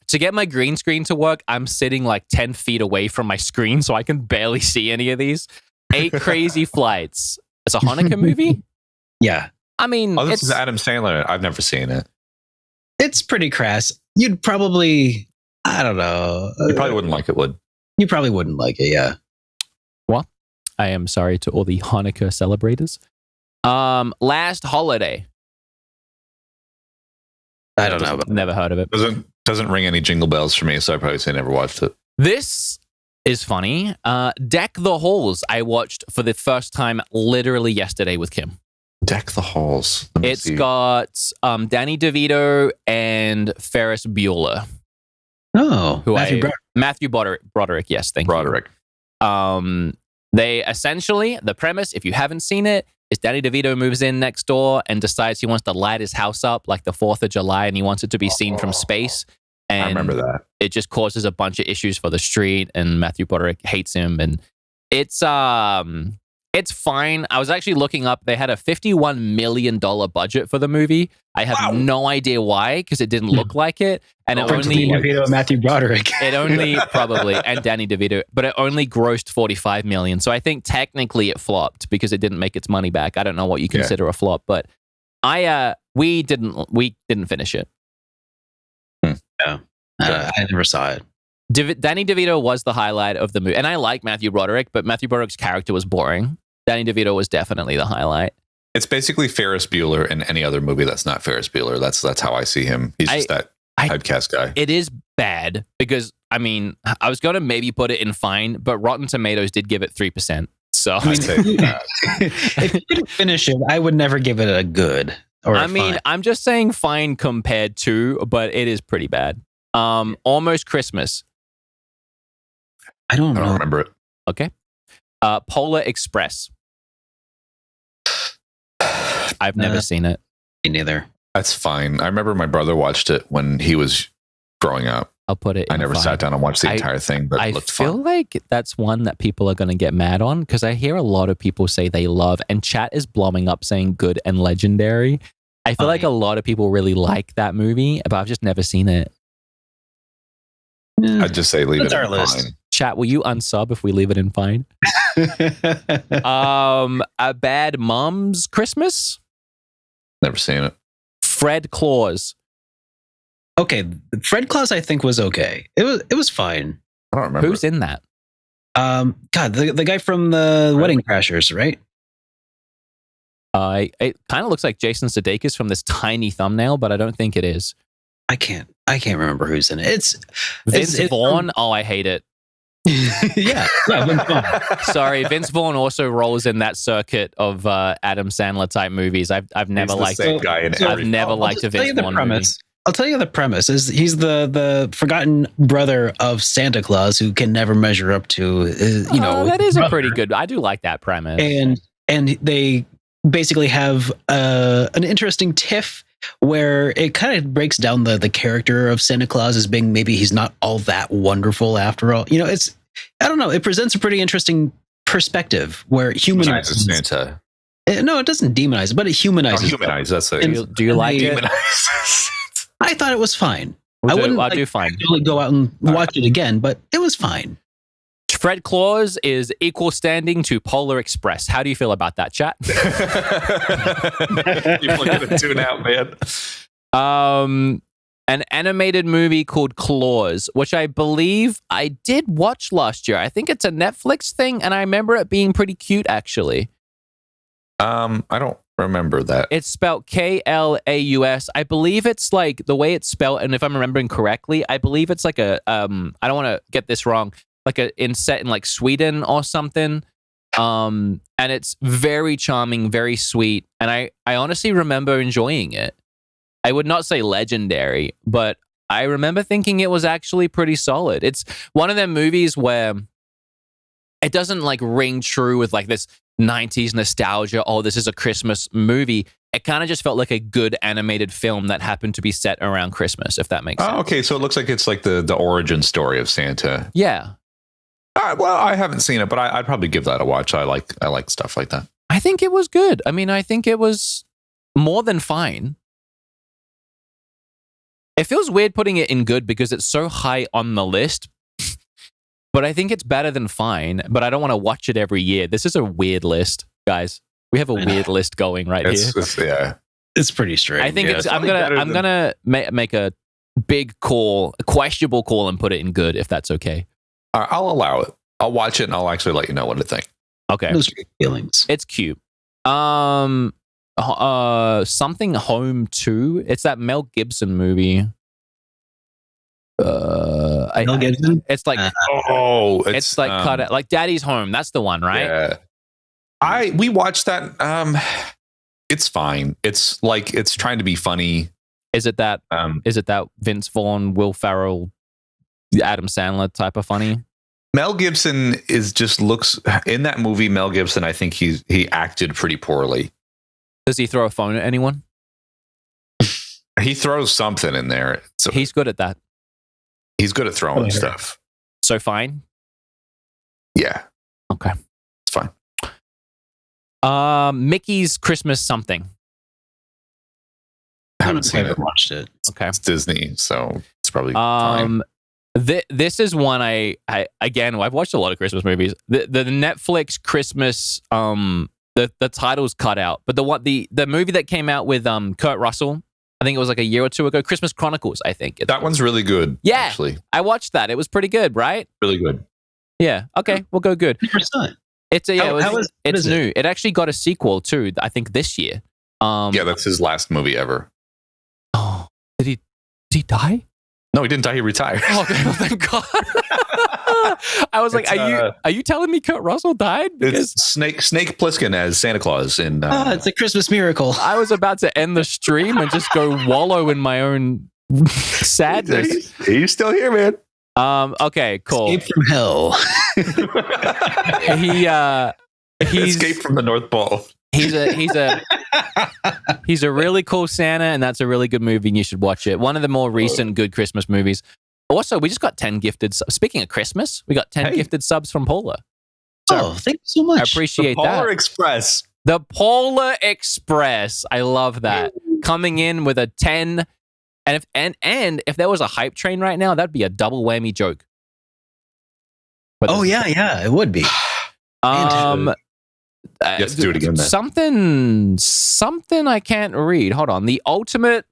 To get my green screen to work, I'm sitting like 10 feet away from my screen, so I can barely see any of these. 8 Crazy Flights. It's a Hanukkah movie? Yeah. I mean, Oh, this it's is Adam Sandler. I've never seen it. It's pretty crass. You'd probably, I don't know. You probably wouldn't like it, would? You probably wouldn't like it, yeah. Well, I am sorry to all the Hanukkah celebrators. Last Holiday. I don't know. Never heard of it. Doesn't ring any jingle bells for me, so I probably say never watched it. This is funny. Deck the Halls I watched for the first time literally yesterday with Kim. Deck the halls. Let me It's see. got Danny DeVito and Ferris Bueller. Oh, Who Matthew Broderick. Matthew Broderick, yes, thank Broderick. you. They essentially, the premise, if you haven't seen it, is Danny DeVito moves in next door and decides he wants to light his house up like the 4th of July and he wants it to be seen from space. And I remember that. it just causes a bunch of issues for the street and Matthew Broderick hates him. And it's fine. I was actually looking up, they had a $51 million budget for the movie. I have no idea why, because it didn't look like it. And it only, DeVito, Matthew Broderick. it only probably, and Danny DeVito, but it only grossed 45 million. So I think technically it flopped because it didn't make its money back. I don't know what you consider a flop, but we didn't finish it. I never saw it. Danny DeVito was the highlight of the movie. And I like Matthew Broderick, but Matthew Broderick's character was boring. Danny DeVito was definitely the highlight. It's basically Ferris Bueller in any other movie that's not Ferris Bueller. That's how I see him. He's just that typecast guy. It is bad because, I mean, I was going to maybe put it in fine, but Rotten Tomatoes did give it 3%. So, I'd say If you didn't finish it, I would never give it a good. Or I mean, fine. I'm just saying fine compared to, but it is pretty bad. Almost Christmas. I don't I know. don't remember it. Okay. Polar Express. I've never seen it. Me neither. That's fine. I remember my brother watched it when he was growing up. I'll put it. I in never fine. sat down and watched the I- entire thing, but I it looked feel fun. like that's one that people are going to get mad on because I hear a lot of people say they love, and chat is blowing up saying good and legendary. I feel like a lot of people really like that movie, but I've just never seen it. Yeah. I'd just say leave That's it our in list. fine. Chat, will you unsub if we leave it in fine? A Bad Mom's Christmas? Never seen it. Fred Claus. Okay, Fred Claus I think was okay. It was fine. I don't remember. Who's in that? God, the guy from the Wedding Crashers, right? It kind of looks like Jason Sudeikis from this tiny thumbnail, but I don't think it is. I can't remember who's in it. It's Vince it's- Vaughn. Oh, I hate it. yeah, Vince Vaughn. Sorry, Vince Vaughn also rolls in that circuit of Adam Sandler type movies. I've never He's the liked. same guy in So- every I've never film. liked a I'll tell you Vince the Vaughn premise. I'll tell you the premise is he's the forgotten brother of Santa Claus who can never measure up to that is a brother. pretty good. I do like that premise. and they basically have an interesting tiff where it kind of breaks down the character of Santa Claus as being maybe he's not all that wonderful after all. You know, it's I don't know. It presents a pretty interesting perspective where Humanizes humanizes. Santa. No, it doesn't demonize, but it Oh, humanizes. humanize. That's it. Do you like it? Humanize. I thought it was fine. I'll wouldn't do fine. really go out and watch it again, but it was fine. Fred Claus is equal standing to Polar Express. How do you feel about that, chat? People are gonna tune out, man. An animated movie called Claus, which I believe I did watch last year. I think it's a Netflix thing, and I remember it being pretty cute, actually. I don't remember that. It's spelled Klaus. I believe it's like the way it's spelled, and if I'm remembering correctly, I believe it's like a I don't want to get this wrong, like set in like Sweden or something. And it's very charming, very sweet, and I honestly remember enjoying it. I would not say legendary, but I remember thinking it was actually pretty solid. It's one of them movies where it doesn't like ring true with like this 90s nostalgia. Oh, this is a Christmas movie. It kind of just felt like a good animated film that happened to be set around Christmas, if that makes sense. Oh, okay, so it looks like it's like the origin story of Santa. Yeah. Well, I haven't seen it, but I'd probably give that a watch. I like stuff like that. I think it was good. I mean, I think it was more than fine. It feels weird putting it in good because it's so high on the list. But I think it's better than fine. But I don't want to watch it every year. This is a weird list, guys. We have a weird list going right here. Yeah. It's pretty strange. I think Yeah, it's. it's I'm probably better gonna make a big call, a questionable call, and put it in good if that's okay. I'll allow it. I'll watch it and I'll actually let you know what I think. Okay, Those feelings. it's cute. Something Home 2. It's that Mel Gibson movie. Mel Gibson? It's like Oh, it's like cut out, like Daddy's Home. That's the one, right? Yeah. We watched that. It's fine. It's like it's trying to be funny. Is it that? Um, Is it that Vince Vaughn, Will Ferrell, Adam Sandler type of funny? Mel Gibson looks in that movie. Mel Gibson, I think he acted pretty poorly. Does he throw a phone at anyone? He throws something in there. So He's good at that. he's good at throwing stuff. So fine. Yeah. Okay. It's fine. Mickey's Christmas something. I haven't seen it. Watched it. Okay. It's Disney, so it's probably fine. This is one I again, I've watched a lot of Christmas movies. The Netflix Christmas the title's cut out, but the movie that came out with Kurt Russell, I think it was like a year or two ago, Christmas Chronicles, I think. That one's really good. Yeah. Actually, I watched that. It was pretty good, right? really good. Yeah. Okay, we'll go good. 100%. It's a What it's is it? new. It actually got a sequel too. I think this year. Yeah, that's his last movie ever. Oh, did he die? No, he didn't die. He retired. Oh, thank God. I was like, are you telling me Kurt Russell died? Because It's Snake Plissken as Santa Claus in. It's a Christmas miracle. I was about to end the stream and just go wallow in my own sadness. He's still here, man. Okay, cool. Escape from hell. He's Escape from the North Pole. he's a really cool Santa, and that's a really good movie, and you should watch it. One of the more recent good Christmas movies. Also, we just got 10 gifted. Speaking of Christmas, we got 10 gifted subs from Paula. So, thank you so much. I appreciate The Polar that. Express. The Polar Express. I love that. Coming in with a 10. And if there was a hype train right now, that'd be a double whammy joke. But Yeah, it would be. Let's do it again, then. Something I can't read. Hold on. The ultimate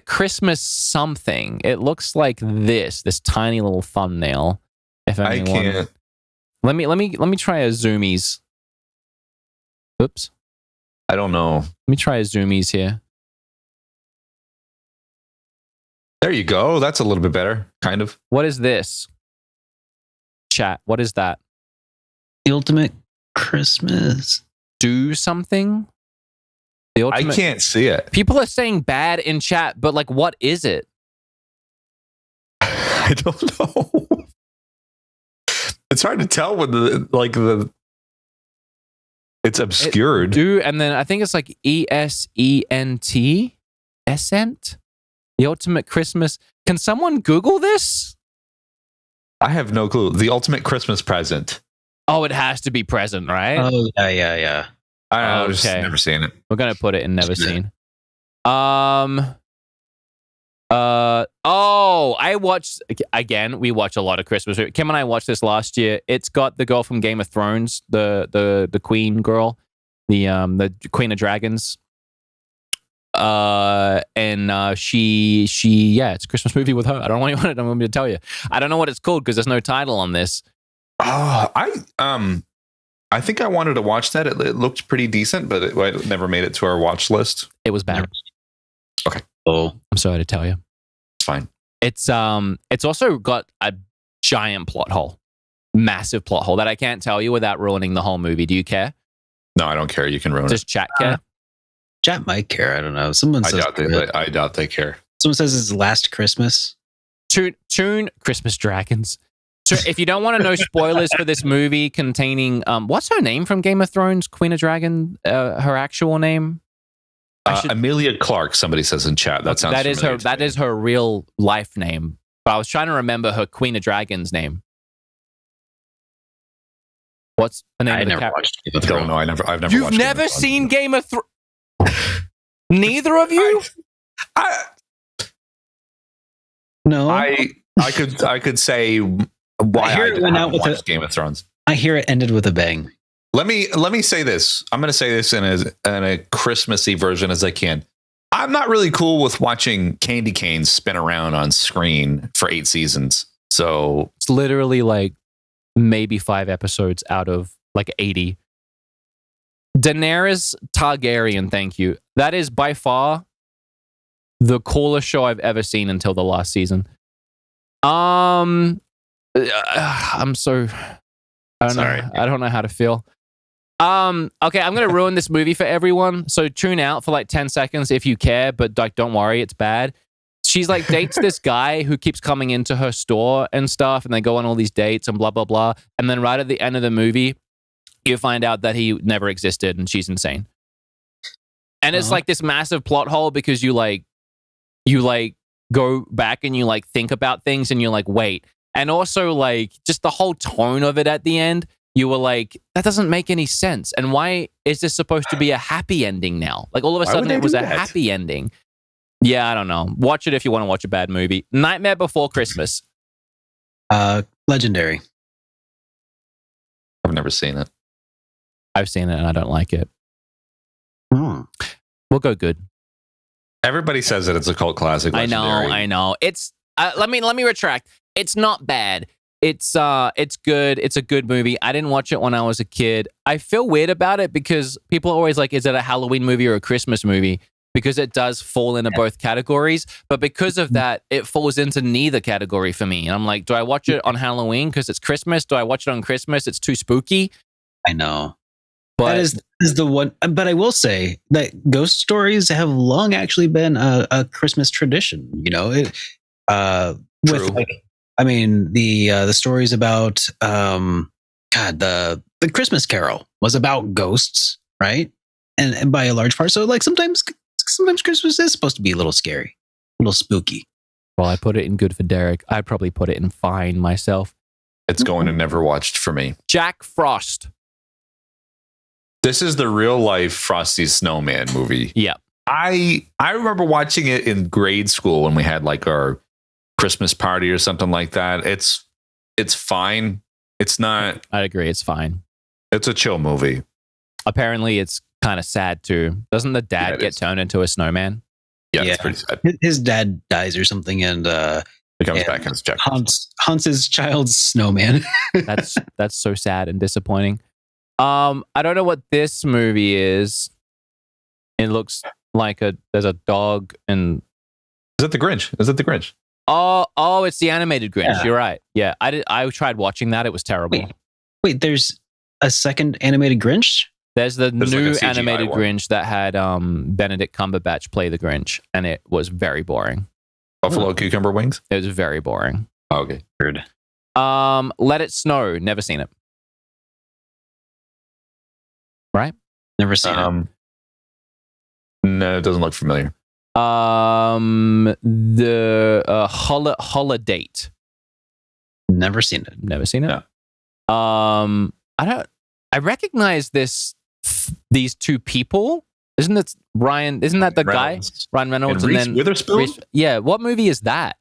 Christmas something. It looks like this tiny little thumbnail. If I anyone, can't. let me try a zoomies. Oops. I don't know. Let me try a zoomies here. There you go. That's a little bit better, kind of. What is this? Chat. What is that? The ultimate Christmas. Do something? The I ultimate. can't see it. People are saying bad in chat, but like, what is it? I don't know. It's hard to tell when the it's obscured. Do and then I think it's like ESENT. Essent? The ultimate Christmas. Can someone Google this? I have no clue. The ultimate Christmas present. Oh, it has to be present, right? Oh, yeah. I don't know. I've just Okay. never seen it. We're gonna put it in never seen. I watched again. We watch a lot of Christmas. Kim and I watched this last year. It's got the girl from Game of Thrones, the Queen girl, the Queen of Dragons. She it's a Christmas movie with her. I don't want me to tell you. I don't know what it's called because there's no title on this. Oh, I think I wanted to watch that. It looked pretty decent, but it never made it to our watch list. It was bad. Okay. Oh, I'm sorry to tell you. It's fine. It's also got a giant plot hole, massive plot hole that I can't tell you without ruining the whole movie. Do you care? No, I don't care. You can ruin Does it. chat care? Chat might care. I don't know. Someone I says doubt they care. someone says it's last Christmas. Tune Christmas Dragons. So if you don't want to know spoilers for this movie containing what's her name from Game of Thrones, Queen of Dragon, her actual name? Amelia Clark, somebody says in chat. That sounds familiar to that me. is her real life name. But I was trying to remember her Queen of Dragons name. What's the name I of the never character? watched Game of Don't Thrones. know. I've never watched You've Game never of Thrones. seen Game of Thrones? Neither of you? No, I could say why I hear I it went out haven't with watched Game of Thrones. I hear it ended with a bang. Let me say this. I'm going to say this in a Christmassy version as I can. I'm not really cool with watching candy canes spin around on screen for 8 seasons. So It's literally like maybe 5 episodes out of like 80. Daenerys Targaryen, thank you. That is by far the coolest show I've ever seen until the last season. I'm so I don't know how to feel. Okay, I'm gonna ruin this movie for everyone. So tune out for like 10 seconds if you care, but like don't worry, it's bad. She's like dates this guy who keeps coming into her store and stuff, and they go on all these dates and blah blah blah. And then right at the end of the movie, you find out that he never existed and she's insane. And it's like this massive plot hole because you go back and you like think about things and you're like, wait. And also like just the whole tone of it at the end, you were like, that doesn't make any sense. And why is this supposed to be a happy ending now? Like all of a Why sudden would they it was do a that? happy ending. Yeah, I don't know. Watch it if you want to watch a bad movie. Nightmare Before Christmas. Legendary. I've never seen it. I've seen it and I don't like it. We'll go good. Everybody says that it's a cult classic. Legendary. I know. It's let me retract. It's not bad. It's good. It's a good movie. I didn't watch it when I was a kid. I feel weird about it because people are always like, is it a Halloween movie or a Christmas movie? Because it does fall into both categories. But because of that, it falls into neither category for me. And I'm like, do I watch it on Halloween because it's Christmas? Do I watch it on Christmas? It's too spooky. I know. But That is the one. But I will say that ghost stories have long actually been a Christmas tradition. You know, True. with like, I mean, the stories about the Christmas Carol was about ghosts, right? And by a large part, so like sometimes Christmas is supposed to be a little scary, a little spooky. well, I put it in good for Derek. I'd probably put it in fine myself. It's going to never watched for me. Jack Frost. This is the real life Frosty Snowman movie. Yeah. I remember watching it in grade school when we had like our Christmas party or something like that. It's fine. It's not. I'd agree. It's fine. It's a chill movie. Apparently, it's kind of sad too. Doesn't the dad it get is. turned into a snowman? Yeah, Yeah. it's pretty sad. His dad dies or something, and It comes Yeah. back and it's Jack. haunts his child's snowman. That's so sad and disappointing. I don't know what this movie is. It looks like there's a dog and Is it the Grinch? Is it the Grinch? oh, it's the animated Grinch. Yeah. You're right. Yeah, I tried watching that. It was terrible. Wait, there's a second animated Grinch? There's the There's like new a CGI animated one. Grinch that had Benedict Cumberbatch play the Grinch, and it was very boring. Buffalo cucumber wings? It was very boring. Oh, okay. Weird. Let It Snow. Never seen it. Right? Never seen it. No, it doesn't look familiar. The Holiday. Never seen it. Never seen it. No. I recognize these two people. Isn't it Ryan? Isn't that the guy? Ryan Reynolds And and, Reese then Witherspoon? Reese- yeah. What movie is that?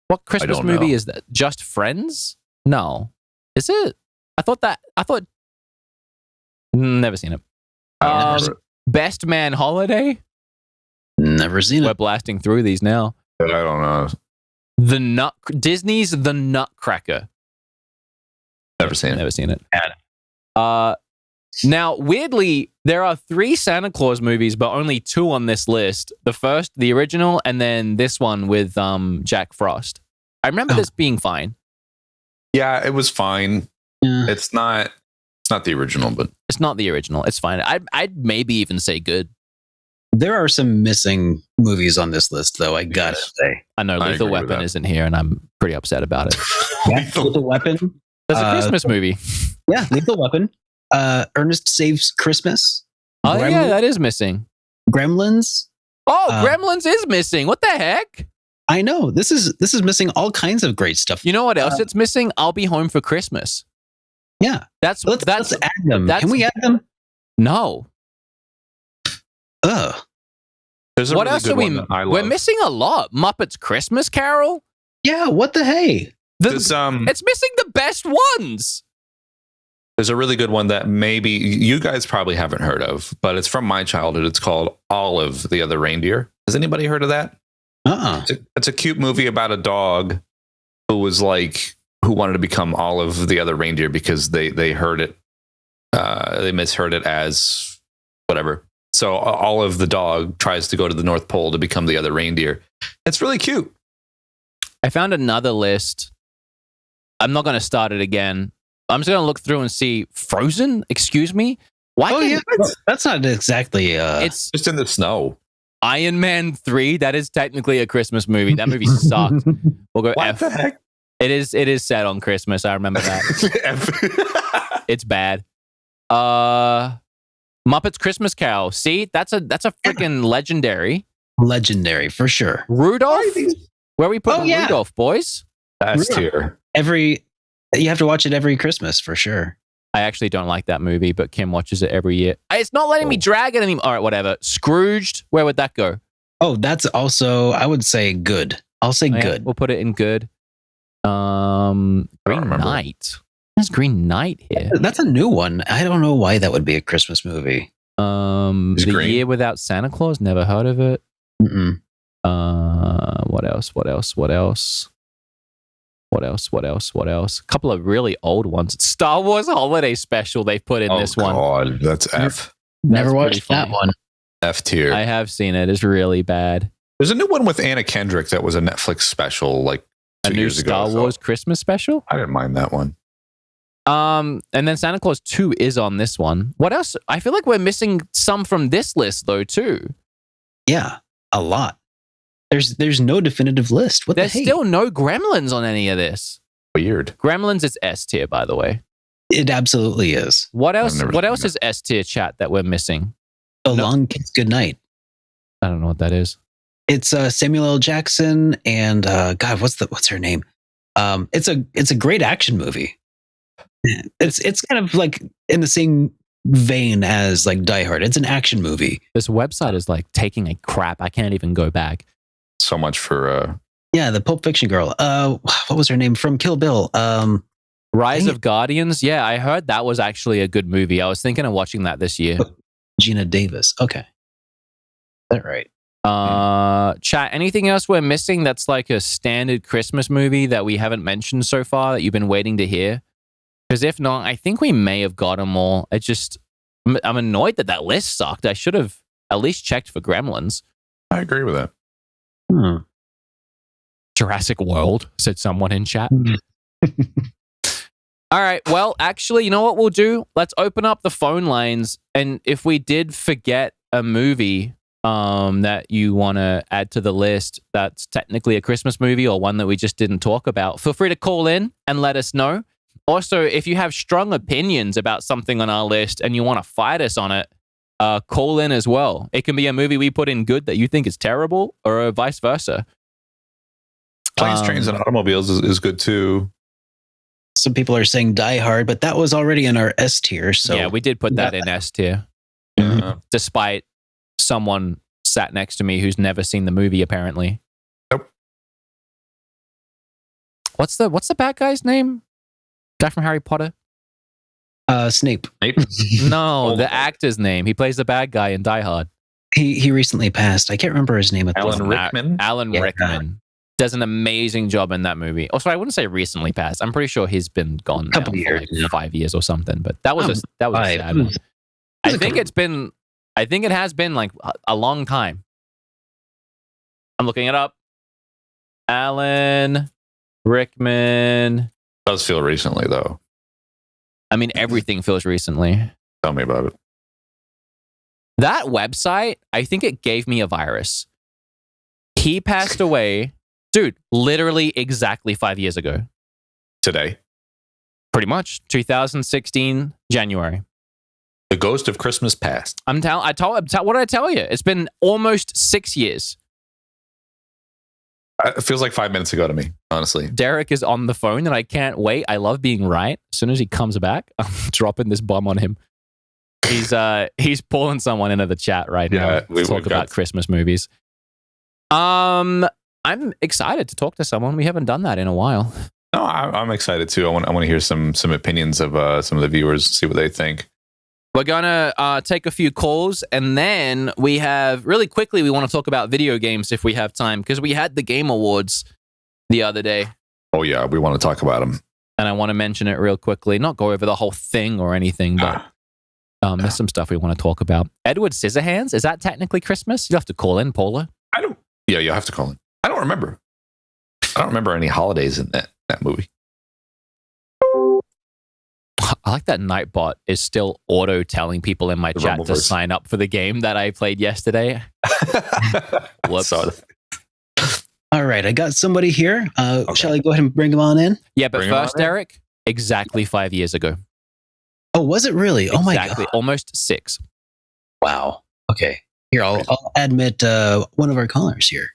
What Christmas don't movie know. is that? Just Friends? No. Is it? I thought. Never seen it. I don't remember it. Best Man Holiday. Never seen We're it. blasting through these now. I don't know. Disney's The Nutcracker. Never seen it. Never seen it. Had Now, weirdly, there are 3 Santa Claus movies, but only 2 on this list. The first, the original, and then this one with Jack Frost. I remember Oh. this being fine. Yeah, it was fine. Yeah. It's not the original, but It's not the original. It's fine. I'd maybe even say good. There are some missing movies on this list, though. I gotta say, I know I Lethal agree with Weapon that. isn't here, and I'm pretty upset about it. Lethal Weapon. There's a Uh, Christmas movie. Yeah, Lethal Weapon. Ernest Saves Christmas. Oh, yeah, that is missing. Gremlins. Oh, Uh, Gremlins is missing. What the heck? I know this is missing all kinds of great stuff. You know what else it's missing? I'll Be Home for Christmas. Yeah, Let's let's add them. that's- Can we add them? no. Ugh. there's a What really else good are we? one that I We're love. missing a lot. Muppets Christmas Carol. Yeah. What the hey? This, It's missing the best ones. there's a really good one that maybe you guys probably haven't heard of, but it's from my childhood. It's called Olive, the Other Reindeer. Has anybody heard of that? It's a cute movie about a dog who wanted to become Olive, the Other Reindeer, because they heard it, they misheard it as whatever. So Olive the dog tries to go to the North Pole to become the other reindeer. It's really cute. I found another list. I'm not going to start it again. I'm just going to look through and see Frozen. Excuse me. Why? Oh can't- yeah, that's not exactly. It's Just in the snow. Iron Man 3. That is technically a Christmas movie. That movie sucks. We'll go What F. the heck? It is set on Christmas. I remember that. It's bad. Muppets Christmas Carol. See, that's a freaking legendary. legendary for sure. Rudolph. Where we put Oh, yeah. Rudolph, boys? That's Really? tier. You have to watch it every Christmas for sure. I actually don't like that movie, but Kim watches it every year. It's not letting me drag it anymore. All right, whatever. Scrooged. Where would that go? Oh, that's also I would say good. I'll say Oh, yeah, good. We'll put it in good. Green remember. Knight. There's Green Knight here. That's a new one. I don't know why that would be a Christmas movie. It's The green. Year Without Santa Claus. Never heard of it. Mm-mm. What else? What else? A couple of really old ones. Star Wars Holiday Special they've put in this one. Oh, God, that's F. Never That's watched pretty that funny. one. F tier. I have seen it. It's really bad. There's a new one with Anna Kendrick that was a Netflix special like A 2 new years Star ago. Wars Christmas special? I didn't mind that one. And then Santa Claus 2 is on this one. What else? I feel like we're missing some from this list though too. Yeah, a lot. There's no definitive list. What There's the heck? still no Gremlins on any of this. Weird. Gremlins is S tier, by the way. It absolutely is. What else? never What seen else that. is S tier, chat, that we're missing? A No. Long Kiss Goodnight. I don't know what that is. It's Samuel L. Jackson and God, what's her name? It's a great action movie. It's kind of like in the same vein as like Die Hard. It's an action movie. This website is like taking a crap. I can't even go back. So much for Yeah, the Pulp Fiction girl. What was her name from Kill Bill? Rise Dang of Guardians. Yeah, I heard that was actually a good movie. I was thinking of watching that this year. Gina Davis. Okay, is that right? Chat, anything else we're missing that's like a standard Christmas movie that we haven't mentioned so far that you've been waiting to hear? Because if not, I think we may have got them all. I'm annoyed that list sucked. I should have at least checked for Gremlins. I agree with that. Jurassic World, said someone in chat. All right. Well, actually, you know what we'll do? Let's open up the phone lines. And if we did forget a movie that you want to add to the list that's technically a Christmas movie or one that we just didn't talk about, feel free to call in and let us know. Also, if you have strong opinions about something on our list and you want to fight us on it, call in as well. It can be a movie we put in good that you think is terrible or vice versa. Planes, Trains, and Automobiles is good too. Some people are saying Die Hard, but that was already in our S tier. So yeah, we did put that in S tier. Yeah. Despite someone sat next to me who's never seen the movie, apparently. Nope. What's the bad guy's name? Guy from Harry Potter? Snape. No, the actor's name. He plays the bad guy in Die Hard. He recently passed. I can't remember his name at the Alan moment. Rickman. Alan Yeah. Rickman does an amazing job in that movie. Also, I wouldn't say recently passed. I'm pretty sure he's been gone Couple now years, for like yeah. 5 years or something. But that was a sad one. I think it has been like a long time. I'm looking it up. Alan Rickman. Does feel recently though. I mean, everything feels recently. Tell me about it. That website, I think it gave me a virus. He passed away, dude, literally exactly 5 years ago. Today, Pretty much. 2016, January. the ghost of Christmas past. What did I tell you? It's been almost 6 years. It feels like 5 minutes ago to me, honestly. Derek is on the phone and I can't wait. I love being right. As soon as he comes back, I'm dropping this bomb on him. He's pulling someone into the chat right now Yeah, to we've talk about got- Christmas movies. I'm excited to talk to someone. We haven't done that in a while. No, I'm excited too. I want to hear some opinions of some of the viewers, see what they think. We're gonna take a few calls, and then we have really quickly. We want to talk about video games if we have time, because we had the Game Awards the other day, Oh yeah, we want to talk about them. and I want to mention it real quickly. Not go over the whole thing or anything, but there's some stuff we want to talk about. Edward Scissorhands, is that technically Christmas? You have to call in, Paula. I don't. Yeah, you'll have to call in. I don't remember. I don't remember any holidays in that movie. I like that Nightbot is still auto telling people in my The chat to Rumbleverse. sign up for the game that I played yesterday. Whoops. Saw that. All right, I got somebody here. Shall I go ahead and bring him on in? Yeah, but Bring 'em on first, in. Eric, exactly 5 years ago. Oh, was it really? Oh my Exactly, god! almost 6. Wow. Okay, here I'll admit one of our callers here.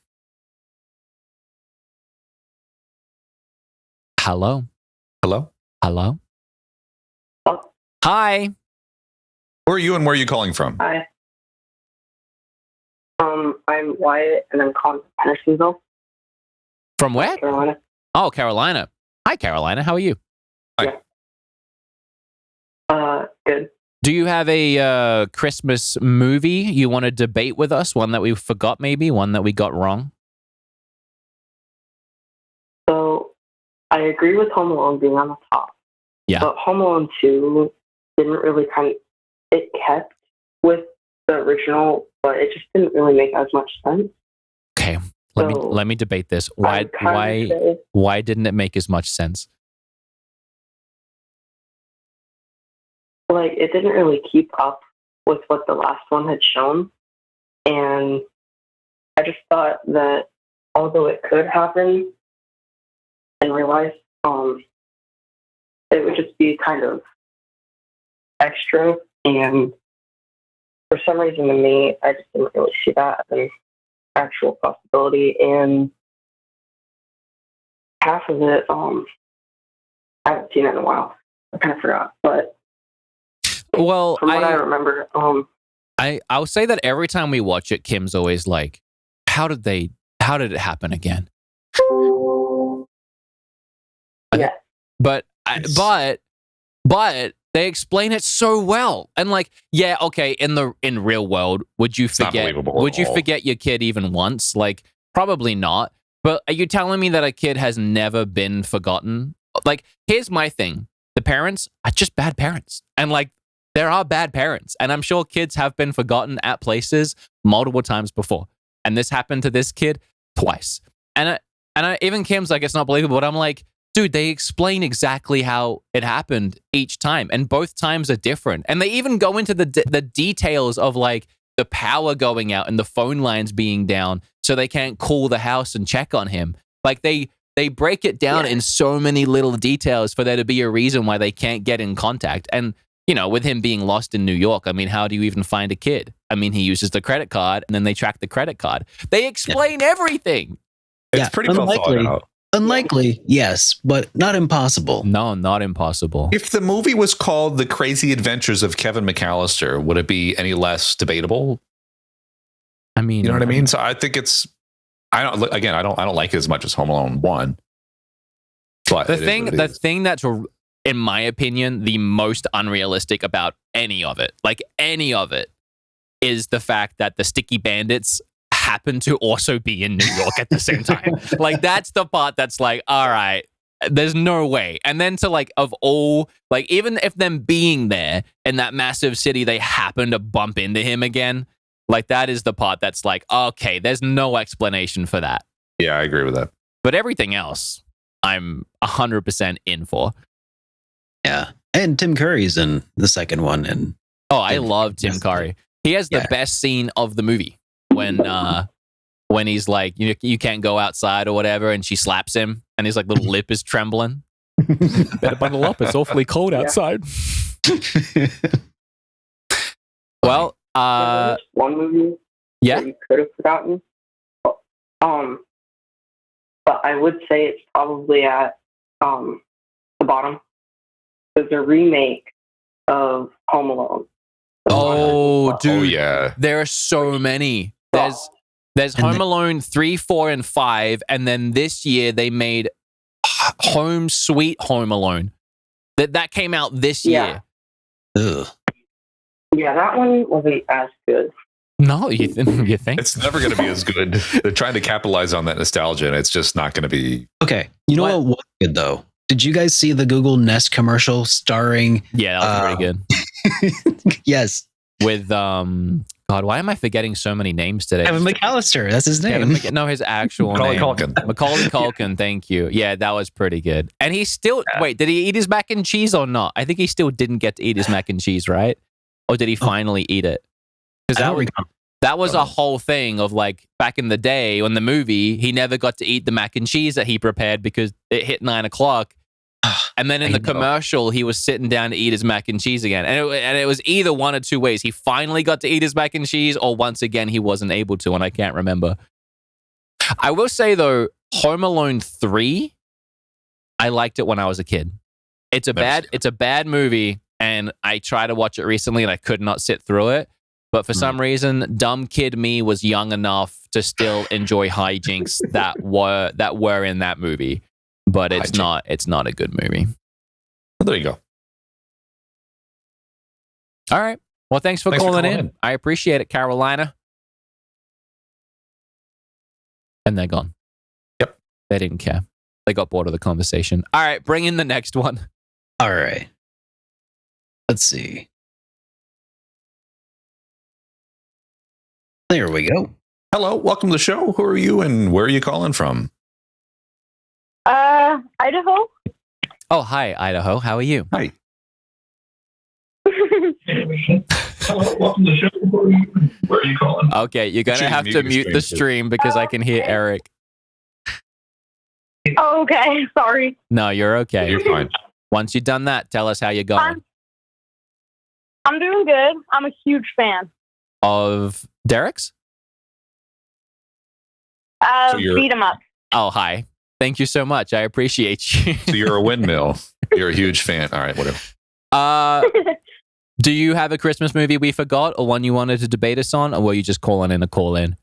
Hello. Hello. Hello. Hi. Who are you and where are you calling from? Hi. I'm Wyatt, and I'm calling from Hendersonville, From where? Carolina. Oh, Carolina. Hi, Carolina. How are you? Good. Do you have a Christmas movie you want to debate with us? One that we forgot, maybe? One that we got wrong? So, I agree with Home Alone being on the top. Yeah. But Home Alone 2 didn't really it kept with the original, but it just didn't really make as much sense. Okay. Let me debate this. Why didn't it make as much sense? Like, it didn't really keep up with what the last one had shown. And I just thought that although it could happen in real life, it would just be kind of extra. And for some reason to me, I just didn't really see that as an actual possibility. And half of it, I haven't seen it in a while. I kind of forgot. But well, from what I remember, I'll say that every time we watch it, Kim's always like, how did it happen again? Yeah. But they explain it so well. And like, yeah, okay, in real world, would you forget your kid even once? Like, probably not. But are you telling me that a kid has never been forgotten? Like, here's my thing. The parents are just bad parents. And like, there are bad parents. And I'm sure kids have been forgotten at places multiple times before. And this happened to this kid twice. And even Kim's like, it's not believable. But I'm like, dude, they explain exactly how it happened each time. And both times are different. And they even go into the details of like the power going out and the phone lines being down so they can't call the house and check on him. Like they break it down in so many little details for there to be a reason why they can't get in contact. And, you know, with him being lost in New York, I mean, how do you even find a kid? I mean, he uses the credit card and then they track the credit card. They explain everything. It's pretty well thought out. Unlikely, yes, but not impossible. No, not impossible. If the movie was called The Crazy Adventures of Kevin McAllister, would it be any less debatable? I mean, you know what I mean? So I think I don't like it as much as Home Alone 1. But the thing that's, in my opinion, the most unrealistic about any of it, is the fact that the Sticky Bandits happen to also be in New York at the same time. Like, that's the part that's like, all right, there's no way. And then to like, of all, like, even if them being there in that massive city, they happen to bump into him again. Like, that is the part that's like, okay, there's no explanation for that. Yeah, I agree with that. But everything else, I'm 100% in for. Yeah. And Tim Curry's in the second one. And I love Tim Curry. He has the best scene of the movie when he's like, you can't go outside or whatever, and she slaps him, and his like little lip is trembling. Better bundle up. It's awfully cold outside. Well, one movie that you could have forgotten. But I would say it's probably at the bottom. There's a remake of Home Alone. Oh, dude. Oh, yeah. There are so many. There's Home Alone 3, 4, and 5, and then this year they made Home Sweet Home Alone. That came out this year. Ugh. Yeah, that one wasn't as good. No, you think? It's never going to be as good. They're trying to capitalize on that nostalgia, and it's just not going to be. Okay. You know what was good, though? Did you guys see the Google Nest commercial starring... Yeah, that was pretty good. Yes. With, God, why am I forgetting so many names today? Kevin McAllister. That's his name. No, his actual name. Macaulay Culkin, thank you. Yeah, that was pretty good. And he still... Wait, did he eat his mac and cheese or not? I think he still didn't get to eat his mac and cheese, right? Or did he finally eat it? Because that was a whole thing of like back in the day when the movie, he never got to eat the mac and cheese that he prepared because it hit 9 o'clock. And then in the commercial, he was sitting down to eat his mac and cheese again. And it was either one or two ways. He finally got to eat his mac and cheese, or once again, he wasn't able to, and I can't remember. I will say, though, Home Alone 3, I liked it when I was a kid. It's a bad movie, and I tried to watch it recently, and I could not sit through it. But for some reason, dumb kid me was young enough to still enjoy hijinks that were in that movie. But it's not a good movie. Well, there you go. All right. Well, thanks for calling in. I appreciate it, Carolina. And they're gone. Yep. They didn't care. They got bored of the conversation. All right, bring in the next one. All right. Let's see. There we go. Hello, welcome to the show. Who are you and where are you calling from? Idaho. Oh, hi, Idaho. How are you? Hi. Hello, welcome to the show. Where are you calling? Okay, you're going to have to mute the stream because I can hear Eric. Oh, okay, sorry. No, you're okay. You're fine. Once you've done that, tell us how you're going. I'm doing good. I'm a huge fan. Of Derek's? So you're- Beat 'em up. Oh, hi. Thank you so much. I appreciate you. So you're a windmill. You're a huge fan. All right, whatever. Do you have a Christmas movie we forgot or one you wanted to debate us on, or were you just calling in a call in?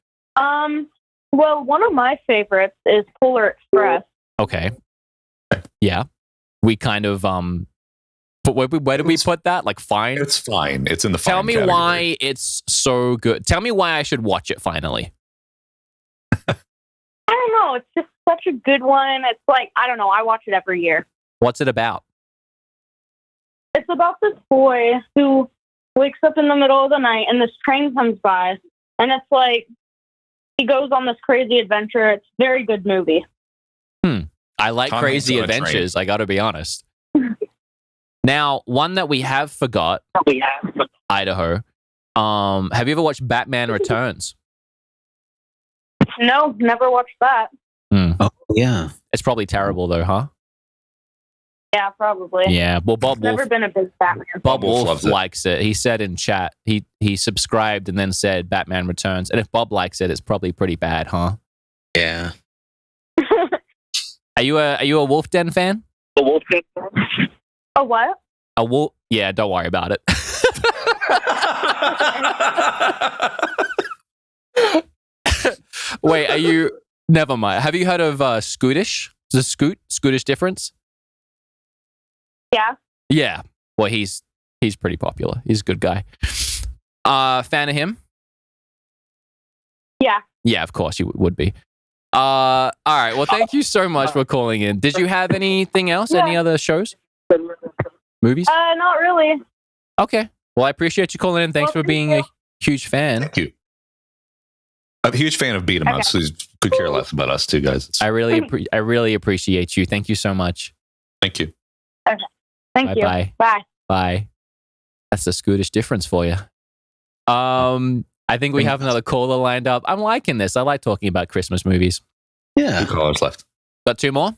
Well, one of my favorites is Polar Express. Okay. Yeah. We kind of but where did we put that? Like fine? It's fine. It's in the fine Tell me category. why it's so good. Tell me why I should watch it finally. I don't know. It's just such a good one. It's like, I don't know. I watch it every year. What's it about? It's about this boy who wakes up in the middle of the night and this train comes by. And it's like, he goes on this crazy adventure. It's a very good movie. I like Tom crazy Hanks on a train. adventures. I got to be honest. Now, one that we have forgot, Idaho. Have you ever watched Batman Returns? No, never watched that. Oh, yeah. It's probably terrible though, huh? Yeah, probably. Yeah. Well, Bob Wolf. Never been a big Batman. Bob Wolf Wolf loves it. likes it. He said in chat, he subscribed and then said Batman Returns. And if Bob likes it, it's probably pretty bad, huh? Yeah. Are you a Wolf Den fan? A what? A wolf? Yeah, don't worry about it. Wait, are you? Never mind. Have you heard of Scootish? The Scootish difference? Yeah. Yeah. Well, he's pretty popular. He's a good guy. Fan of him? Yeah. Yeah, of course you would be. All right. Well, thank you so much for calling in. Did you have anything else? Yeah. Any other shows? Movies? Not really. Okay. Well, I appreciate you calling in. Thanks Well, for being a huge fan. Thank you. I'm a huge fan of Beat 'em Ups. So could care less about us too, guys. I really appreciate you. Thank you so much. Thank you. Thank you. Bye-bye. Bye. Bye. That's the Scootish difference for you. I think we have another caller lined up. I'm liking this. I like talking about Christmas movies. Yeah. 2 callers left. Got 2 more?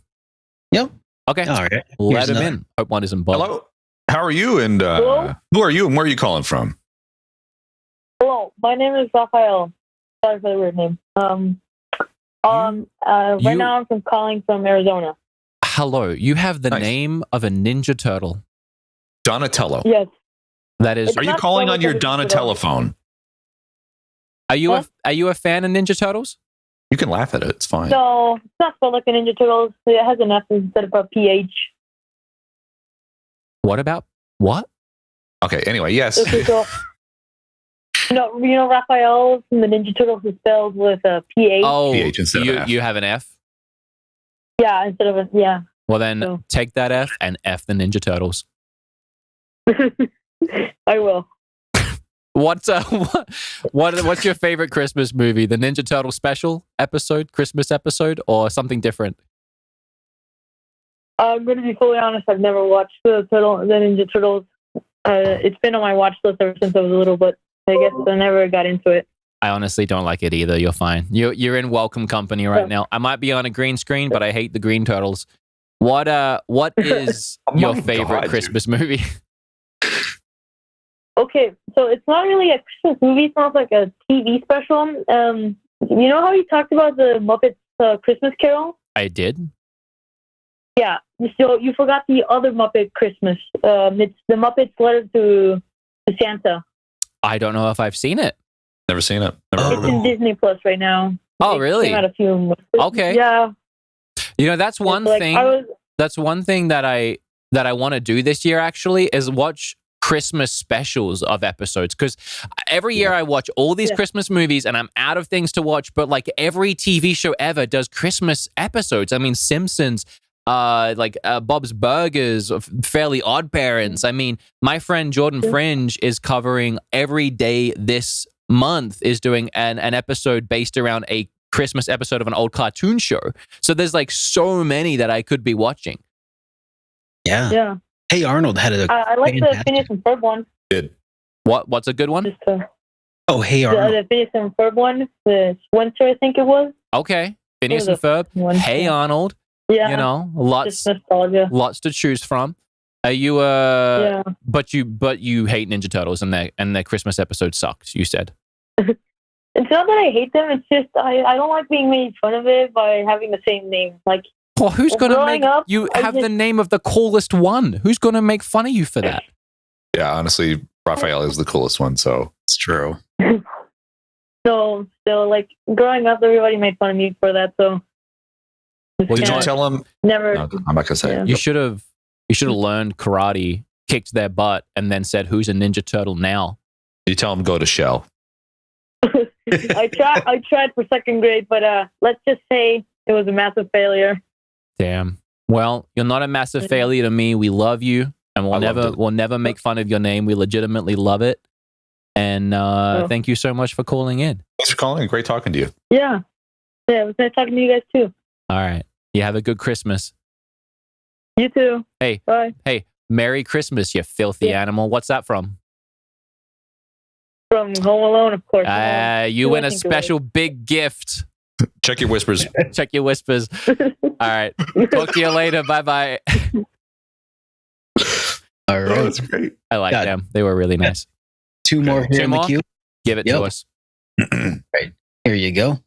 Yep. Okay. All right. Let Here's him another. in. Hope one isn't Bob. Hello. How are you? And Hello? who are you? And where are you calling from? Hello, my name is Raphael. Sorry for the weird name. Right You- now I'm calling from Arizona. Hello. You have the Nice. name of a Ninja Turtle. Donatello. Yes. That is. It's Are you not calling so on your much of a Donatello phone? Are you Huh? are you a fan of Ninja Turtles? You can laugh at it. It's fine. No, it's not spelled like a Ninja Turtles. It has an F instead of a PH. What about what? Okay. Anyway, yes. Okay, so, you know Raphael from the Ninja Turtles is spelled with a PH. Oh, PH instead of you F. you have an F. Yeah, instead of a, yeah. Well, then No. take that F and F the Ninja Turtles. I will. What's what's your favorite Christmas movie? The Ninja Turtle special episode, Christmas episode, or something different? I'm going to be fully honest. I've never watched the Ninja Turtles. It's been on my watch list ever since I was little, but I guess I never got into it. I honestly don't like it either. You're fine. You're in welcome company right now. I might be on a green screen, but I hate the green turtles. What is Oh your my favorite God, Christmas movie? Okay, so it's not really a Christmas movie. It's not like a TV special. You know how you talked about the Muppets Christmas Carol? I did. Yeah. So you forgot the other Muppet Christmas. It's the Muppets Letter to Santa. I don't know if I've seen it. Never seen it. Never heard It's of in it. Disney Plus right now. Oh, It really? Came out a few. Okay. Yeah. You know, that's one It's like, thing. I was, That's one thing that I want to do this year. Actually, is watch Christmas specials of episodes, because every year I watch all these Christmas movies and I'm out of things to watch, but like every TV show ever does Christmas episodes. I mean, Simpsons, Bob's Burgers, Fairly Odd Parents. I mean, my friend Jordan Fringe is covering every day this month is doing an episode based around a Christmas episode of an old cartoon show. So there's like so many that I could be watching. Yeah. Hey Arnold had a. I like the Phineas and Ferb one. Good. What's a good one? Hey Arnold. The Phineas and Ferb one, the winter, I think it was. Okay, Phineas and Ferb. Hey Arnold. Yeah. You know, lots Just nostalgia. lots to choose from. Are you but you hate Ninja Turtles and their Christmas episode sucked, you said. It's not that I hate them, it's just I don't like being made fun of it by having the same name. Like, well, who's going to make up, you have the name of the coolest one? Who's going to make fun of you for that? Yeah, honestly, Raphael is the coolest one, so It's true. So like growing up, everybody made fun of me for that. So Well, did you tell him? never. No, I'm not gonna say. Yeah. it. You should have learned karate, kicked their butt, and then said, "Who's a Ninja Turtle now?" You tell him go to Shell. I tried for second grade, but let's just say it was a massive failure. Damn. Well, you're not a massive failure to me. We love you, and we'll never make fun of your name. We legitimately love it. And thank you so much for calling in. Thanks for calling. Great talking to you. Yeah, it was nice talking to you guys too. All right. You have a good Christmas. You too. Hey. Bye. Hey, Merry Christmas, you filthy animal. What's that from? From Home Alone, of course. You win a special big gift. Check your whispers. Check your whispers. All right. Talk to you later. Bye-bye. All right. That's great. I like them. They were really nice. Two more here in the queue. Give it to us. Right. Here you go.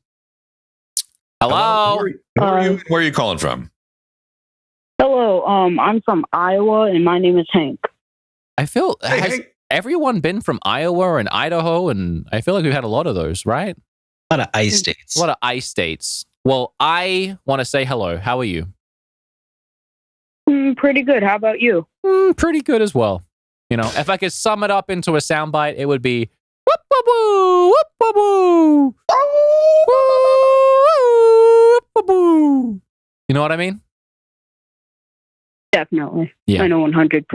Hello. Where are you calling from? Hello, I'm from Iowa, and my name is Hank. I feel Hey, has Hank. everyone been from Iowa and Idaho, and I feel like we've had a lot of those, right? A lot of ice states. A lot of ice states. Well, I want to say hello. How are you? Pretty good. How about you? Pretty good as well. You know, if I could sum it up into a soundbite, it would be whoop whoop woo, whoop whoop woo, whoop whoop woo. You know what I mean? Definitely. Yeah. I know 100%.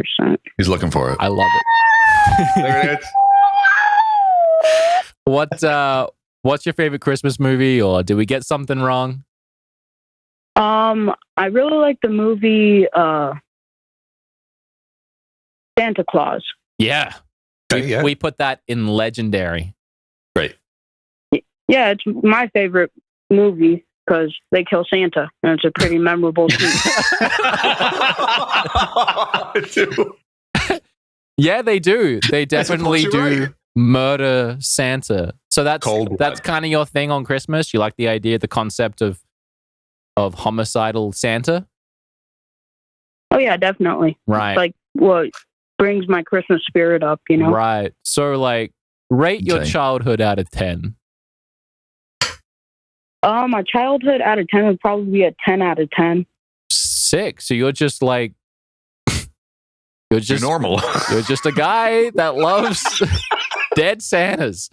He's looking for it. I love it. There it is. What's your favorite Christmas movie, or did we get something wrong? I really like the movie Santa Claus. Yeah. Okay, We put that in legendary. Great. Yeah, it's my favorite movie because they kill Santa, and it's a pretty memorable scene. Yeah, they do. They definitely you're do right. murder Santa. So that's Cold-blooded. kind of your thing on Christmas. You like the idea, the concept of homicidal Santa, Oh yeah, definitely. right? It's like what brings my Christmas spirit up, you know? Right. So, like, rate your Okay. childhood out of 10. My childhood out of 10 would probably be a 10 out of 10. 6. So you're just like, you're You're normal. You're just a guy that loves dead Santas.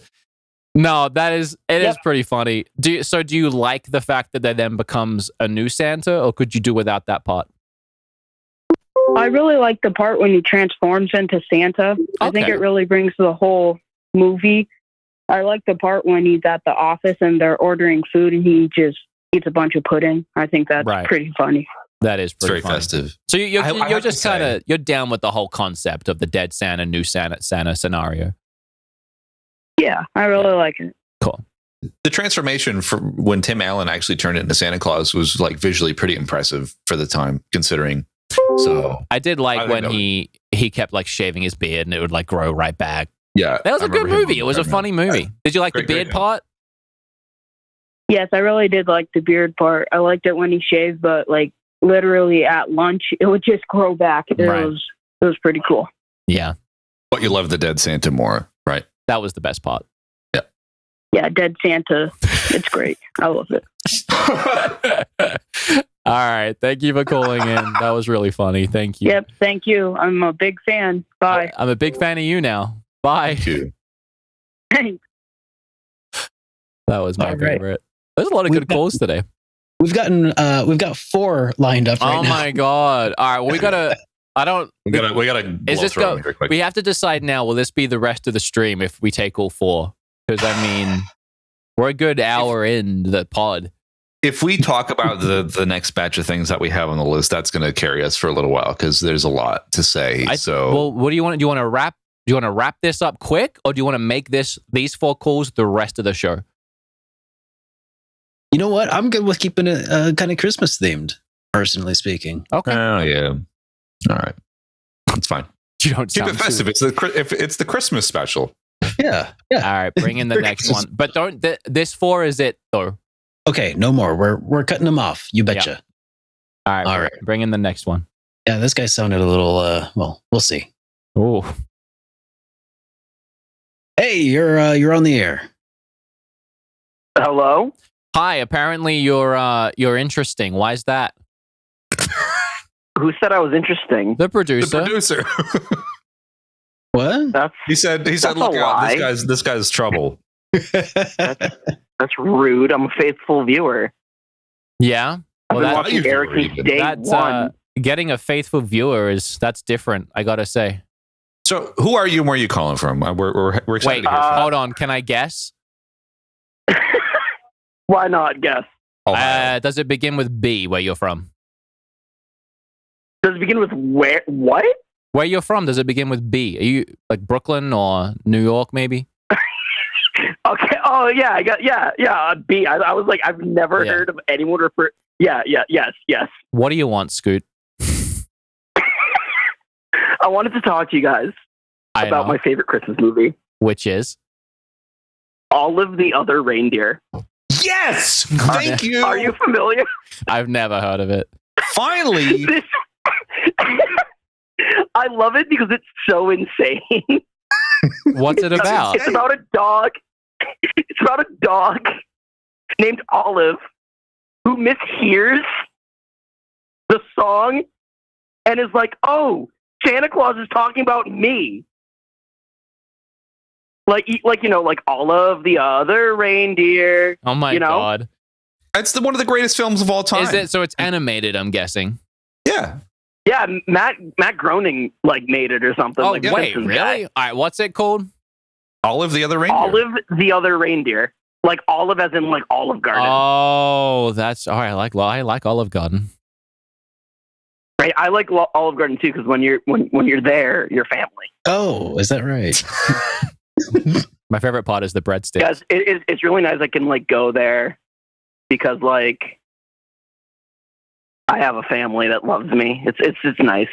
No, it is pretty funny. Do you like the fact that there then becomes a new Santa, or could you do without that part? I really like the part when he transforms into Santa. I think Okay. it really brings the whole movie. I like the part when he's at the office and they're ordering food and he just eats a bunch of pudding. I think that's Right. pretty funny. That is It's pretty very funny. festive. So you're I have just to say- kind of you're down with the whole concept of the dead Santa, new Santa scenario. Yeah, I really like it. Cool. The transformation from when Tim Allen actually turned into Santa Claus was like visually pretty impressive for the time, considering. So I did like I when think he kept like shaving his beard and it would like grow right back. yeah, That was I a good remember him movie. It was a on funny movie. Yeah. Did you like Great, the beard great. part? Yes, I really did like the beard part. I liked it when he shaved, but like literally at lunch, it would just grow back. It Right. was pretty cool. Yeah, But you love the dead Santa more, right? that was the best part. Yeah, Dead Santa, it's great. I love it. All right. Thank you for calling in. That was really funny. Thank you. Yep, thank you. I'm a big fan. Bye. I'm a big fan of you now. Bye. Thank you. That was my All right. favorite. There's a lot of We've good got- calls today. We've got 4 lined up right Oh now. my god! All right, well, we gotta. I don't. We gotta Is blow this through go? them here quick. We have to decide now. Will this be the rest of the stream if we take all 4? Because I mean, we're a good hour in the pod. If we talk about the next batch of things that we have on the list, that's going to carry us for a little while because there's a lot to say. Well, what do you want? Do you want to wrap? Do you want to wrap this up quick, or do you want to make these 4 calls the rest of the show? You know what? I'm good with keeping it kind of Christmas themed, personally speaking. Okay. Oh yeah. All right. That's fine. You don't Keep sound it festive. It's the Christmas special. Yeah. All right, bring in the next one. But don't. This 4 is it though. Okay, no more. We're cutting them off. You betcha. All right. All right. Bring in the next one. Yeah, this guy sounded a little. Well, we'll see. Oh. Hey, you're on the air. Hello? Hi. Apparently, you're interesting. Why is that? Who said I was interesting? The producer. The producer. What? That's he said, That's look a out, lie. this guy's trouble. that's rude. I'm a faithful viewer. Yeah. I've Well, been that- watching you Eric read since it. day That's one. getting a faithful viewer that's different. I gotta say. So, who are you and where are you calling from? We're excited Wait, to hear from you. hold on. Can I guess? Why not guess? Ohio. Does it begin with B? Where you're from? Does it begin with where? What? Where you're from? Does it begin with B? Are you like Brooklyn or New York? Maybe. Okay. Oh yeah. I got B. I was like, I've never Yeah. heard of anyone refer. Yeah. Yes. What do you want, Scoot? I wanted to talk to you guys I about know. my favorite Christmas movie, Which is? Olive the Other Reindeer. Yes! Thank you. Are you familiar? I've never heard of it. Finally? This- I love it because it's so insane. What's it about? It's about a dog. It's about a dog named Olive who mishears the song and is like, "Oh, Santa Claus is talking about me." Like all of the other reindeer. Oh my You know? god! It's one of the greatest films of all time. Is it? So it's animated. I'm guessing. Yeah. Yeah, Matt Groening made it or something. Oh like wait, Simpsons really? guy. All right. What's it called? Olive the Other Reindeer. Olive the Other Reindeer. Like Olive as in like Olive Garden. Oh, that's all right. I like Olive Garden. Right? I like Olive Garden too because when you're there, you're family. Oh, is that right? My favorite part is the breadsticks. Guys, it's really nice. I can like go there because like I have a family that loves me. It's nice.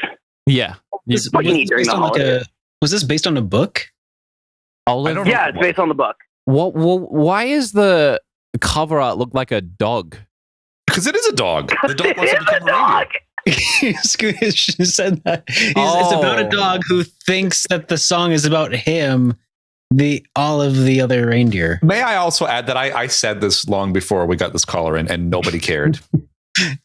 Yeah. Was, What you was need during based the on like holidays. was this based on a book? Olive. don't Yeah, it's based on the book. Why is the cover art look like a dog? Because it is a dog. The dog wants to It's a become a reindeer. dog. Scooch said that. It's about a Oh. dog who thinks that the song is about him, the Olive the Other Reindeer. May I also add that I said this long before we got this caller in, and nobody cared.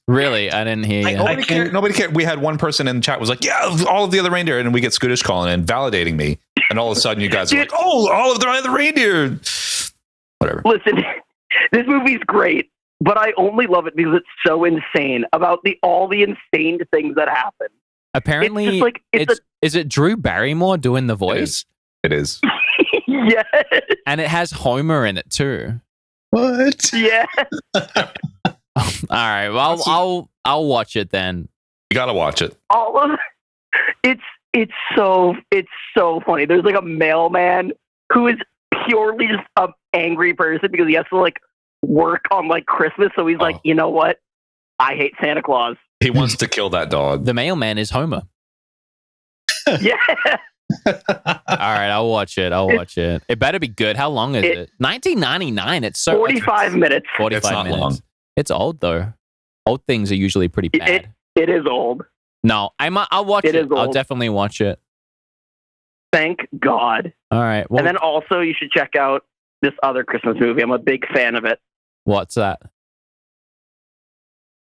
Really? I didn't hear you. Nobody cared. Nobody cared. We had one person in the chat was like, "Yeah, all of the other reindeer," and we get Scootish calling in, validating me, and all of a sudden you guys are like, "Oh, all of the other reindeer." Whatever. Listen, this movie's great, but I only love it because it's so insane about all the insane things that happen. Apparently, It's just like is it Drew Barrymore doing the voice? It is. Yes. And it has Homer in it too. What? Yeah. All right. Well, I'll watch it then. You gotta watch it. All of it's so funny. There's like a mailman who is purely just an angry person because he has to like work on like Christmas. So he's like, Oh. you know what? I hate Santa Claus. He wants to kill that dog. The mailman is Homer. Yeah. All right, I'll watch it. It better be good. How long is it? 1999. It's so 45 minutes. 45 It's not minutes. long. It's old though. Old things are usually pretty bad. It is old. No, I'll watch It it. is I'll old. definitely watch it. Thank God. All right. Well, And then also you should check out this other Christmas movie. I'm a big fan of it. what's that?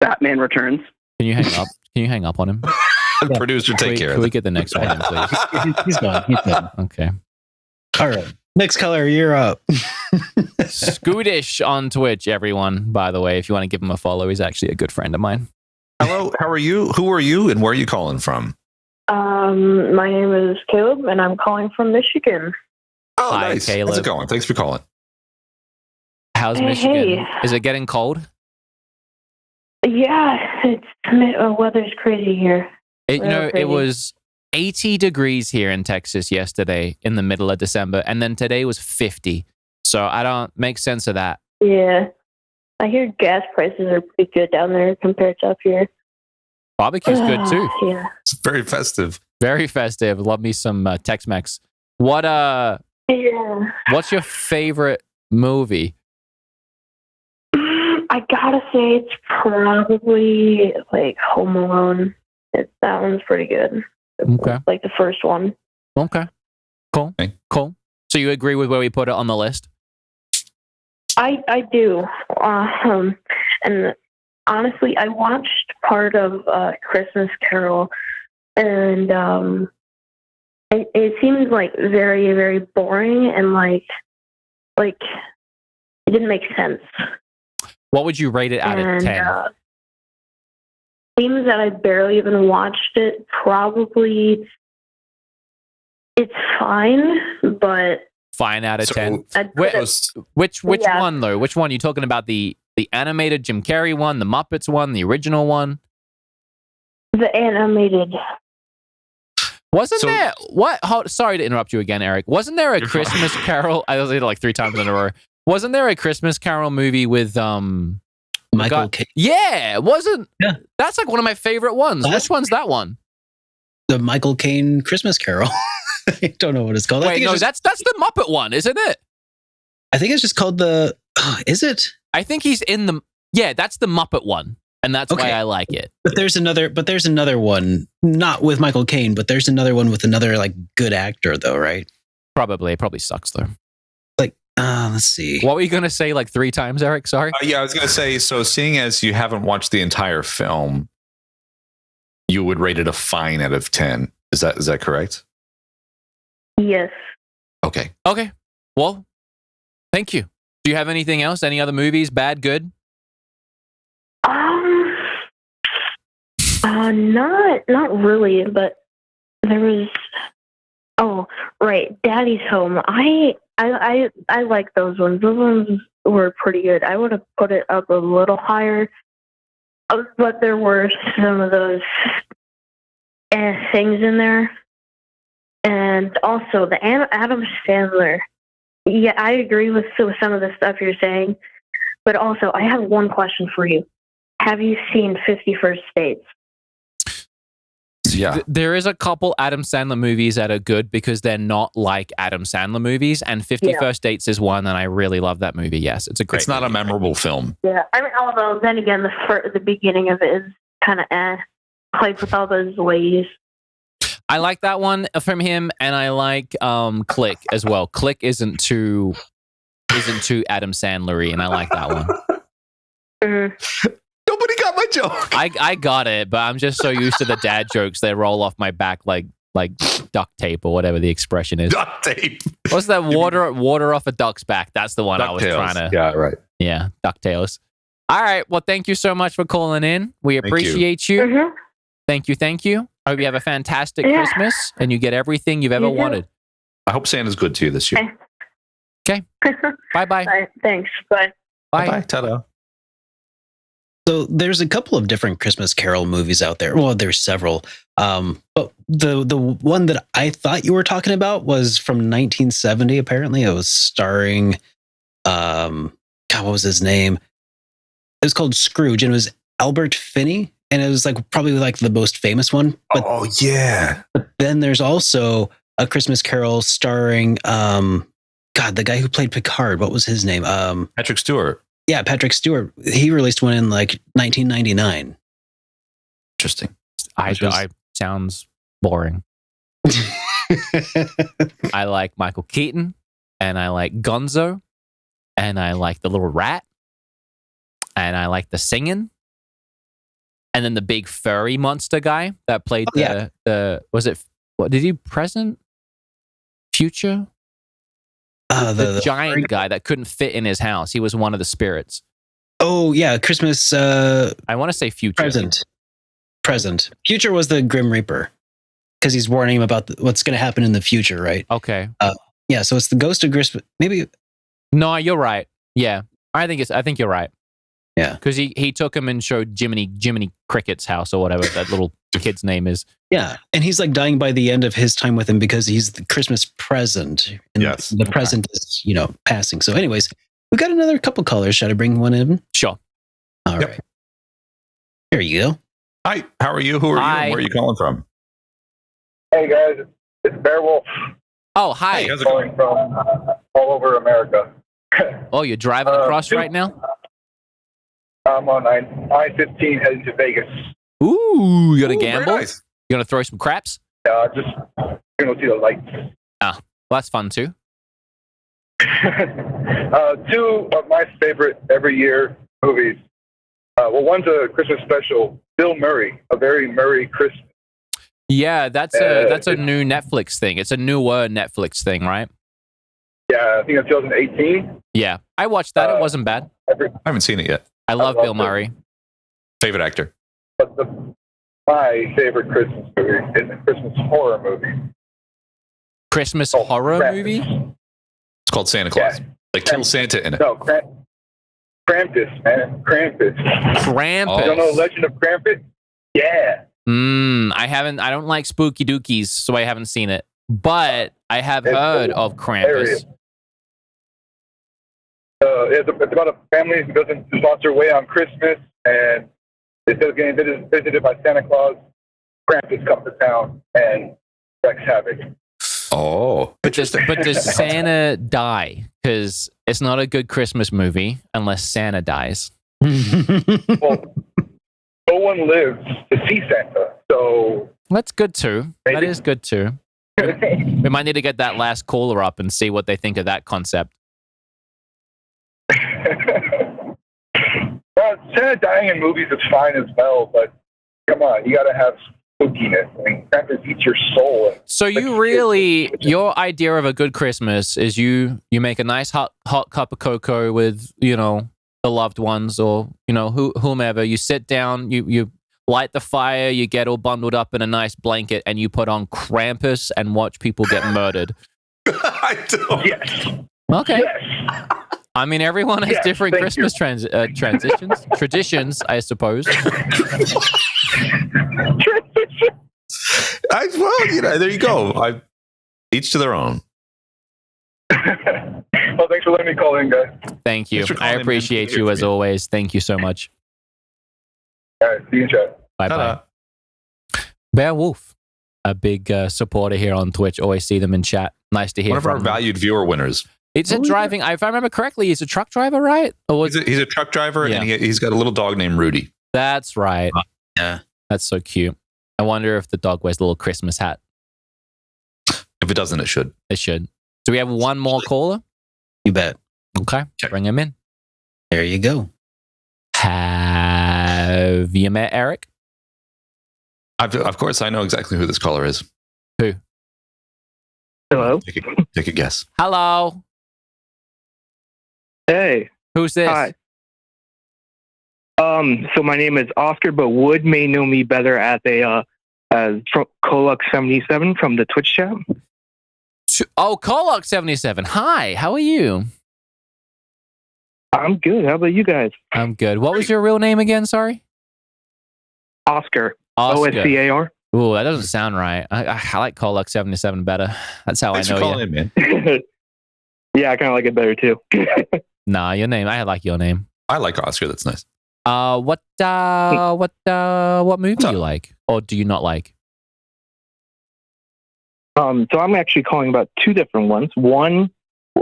Batman Returns. Can you hang up? Can you hang up on him? Producer, take care Can of we it. get the next one in, please? He's gone. He's gone. Okay. All right. Next color, you're up. Scootish on Twitch, everyone. By the way, if you want to give him a follow, he's actually a good friend of mine. Hello, how are you? Who are you, and where are you calling from? My name is Caleb, and I'm calling from Michigan. Oh, Hi, nice. Caleb. How's it going? Thanks for calling. How's Hey, Michigan? hey. Is it getting cold? Yeah, weather's crazy here. You know, Real it crazy. was 80 degrees here in Texas yesterday in the middle of December, and then today was 50. So I don't make sense of that. Yeah, I hear gas prices are pretty good down there compared to up here. Barbecue's good too. Yeah. It's very festive. Very festive. Love me some Tex-Mex. What Yeah. what's your favorite movie? I gotta say, it's probably like Home Alone. That one's pretty good. Okay. Like the first one. Okay. Cool. Okay. Cool. So you agree with where we put it on the list? I do. And honestly, I watched part of Christmas Carol, and it seems like very, very boring, and like it didn't make sense. What would you rate it out of 10? Seems that I barely even watched it. Probably it's fine, but Fine out of 10. I'd put it, Which Yeah. one though? Which one? You talking about the animated Jim Carrey one, the Muppets one, the original one? the animated. Wasn't So- there what? Sorry to interrupt you again, Eric. Wasn't there a You're fine. Christmas Carol? I did it like 3 times in a row. Wasn't there a Christmas Carol movie with Michael God- Caine. Yeah, wasn't. Yeah. That's like one of my favorite ones. That's- Which one's that one? The Michael Caine Christmas Carol. I don't know what it's called. I Wait, think no, it's just, that's the Muppet one, isn't it? I think it's just called the. Is it? I think he's in the. Yeah, that's the Muppet one, and that's why Okay. I like it. But there's another one, not with Michael Caine, but there's another one with another like good actor though, right? Probably, it probably sucks though. Like, let's see. What were you gonna say? Like 3 times, Eric? Sorry. Yeah, I was going to say, so seeing as you haven't watched the entire film, you would rate it a fine out of 10. Is that correct? Yes. Okay. Okay. Well, thank you. Do you have anything else? Any other movies? Bad, good? Not really, but there was. Oh, right, Daddy's Home. I like those ones. Those ones were pretty good. I would have put it up a little higher, but there were some of those things in there, and also the Adam Sandler. Yeah, I agree with some of the stuff you're saying, but also I have one question for you. Have you seen 50 First Dates? Yeah. There is a couple Adam Sandler movies that are good because they're not like Adam Sandler movies, and 50 Yeah. First Dates is one, and I really love that movie. Yes, it's a great It's not a movie. memorable film. Yeah, I mean, although then again, the beginning of it is kind of like with all those ladies. I like that one from him, and I like Click as well. Click isn't too Adam Sandler-y, and I like that one. Nobody got my joke. I got it, but I'm just so used to the dad jokes they roll off my back like duct tape or whatever the expression is. Duct tape. What's that? Water off a duck's back. That's the one I was trying to. Yeah, right. Yeah, DuckTales. All right. Well, thank you so much for calling in. We Thank you. appreciate you. Mm-hmm. Thank you. Thank you. I hope you have a fantastic Yeah. Christmas and you get everything you've ever You too. wanted. I hope Santa's good to you this year. Bye-bye. All right, thanks. Bye. Bye. Bye. Ta-da. So there's a couple of different Christmas Carol movies out there. Well, there's several. But the one that I thought you were talking about was from 1970. Apparently, it was starring, God, what was his name? It was called Scrooge, and it was Albert Finney, and it was like probably like the most famous one. But Oh, yeah. then there's also a Christmas Carol starring, God, the guy who played Picard. What was his name? Patrick Stewart. Yeah, Patrick Stewart. He released one in like 1999. Interesting. I sounds boring. I like Michael Keaton, and I like Gonzo, and I like the little rat, and I like the singing, and then the big furry monster guy that played yeah. what did he present? Future? The giant guy that couldn't fit in his house. He was one of the spirits. Oh, yeah. Christmas I want to say future. Present. Future was the Grim Reaper because he's warning him about what's going to happen in the future, right? Okay. Yeah, so it's the ghost of Christmas. Maybe. No, you're right. Yeah. I think you're right. Yeah. Because he took him and showed Jiminy Cricket's house or whatever that little kid's name is. Yeah. And he's like dying by the end of his time with him because he's the Christmas present. And Yes. the present is, passing. So anyways, we got another couple colors. Should I bring one in? Sure. All right. Here you go. Hi, how are you? Who are you? Hi. And where are you calling from? Hey guys, it's Beowulf Oh, hi. Hey, how's it going? calling from all over America. Oh, you're driving across right now? I'm on I-15 heading to Vegas. Ooh, you got to Ooh, gamble? very nice. You going to throw some craps? Just gonna see the lights. Well, that's fun too. Two of my favorite every year movies. One's a Christmas special. Bill Murray, A Very Murray Christmas. Yeah, that's a new Netflix thing. It's a newer Netflix thing, right? Yeah, I think it's 2018. Yeah, I watched that. It wasn't bad. I haven't seen it yet. I love Bill Murray. Favorite actor? But my favorite Christmas movie is a Christmas horror movie. Christmas Oh, horror Krampus. movie? It's called Santa Claus. Yeah. Like kill Santa in it. No, Krampus, man. Krampus. Krampus. You don't know Legend of Krampus? Yeah. I don't like spooky dookies, so I haven't seen it. But I have heard of Krampus. It's about a family who doesn't just lost their way on Christmas, and instead of getting visited by Santa Claus, Krampus comes to town and wreaks havoc. Oh. But does Santa die? Because it's not a good Christmas movie unless Santa dies. Well, no one lives to see Santa, so That's good too. That Maybe. is good too. We might need to get that last caller up and see what they think of that concept. well, Santa dying in movies is fine as well, but come on, you got to have spookiness. I mean, Krampus eats your soul. So you really, your idea of a good Christmas is you make a nice hot cup of cocoa with, the loved ones or, whomever. You sit down, you light the fire, you get all bundled up in a nice blanket and you put on Krampus and watch people get murdered. I don't. Yes. Okay. Yes. I mean, everyone has Yes, different thank Christmas traditions, I suppose. There you go. Each to their own. Well, thanks for letting me call in, guys. Thank you. Thanks for calling I in, man. appreciate you as always. Thank you so much. All right, see you in chat. Bye bye. Bear Wolf, a big supporter here on Twitch. Always see them in chat. Nice to hear One of our from them. valued viewer winners. It's a driving. If I remember correctly, he's a truck driver, right? Or He's a truck driver, Yeah. and he's got a little dog named Rudy. that's right. Yeah. That's so cute. I wonder if the dog wears a little Christmas hat. If it doesn't, it should. It should. Do we have one more caller? You bet. Okay, bring him in. There you go. Have you met Erek? Of course, I know exactly who this caller is. Who? Hello. Take a guess. Hello. Hey. Who's this? Hi. So my name is Oscar, but Wood may know me better as from Colux77 from the Twitch chat. Oh, Colux77. Hi, how are you? I'm good. How about you guys? I'm good. What was your real name again? Sorry? Oscar. Oscar. OSCAR. Ooh, that doesn't sound right. I like Colux77 better. That's how Thanks I for know calling you. in, man. Yeah, I kind of like it better too. Nah, your name. I like your name. I like Oscar. That's nice. What movie do you like? Or do you not like? So I'm actually calling about two different ones. One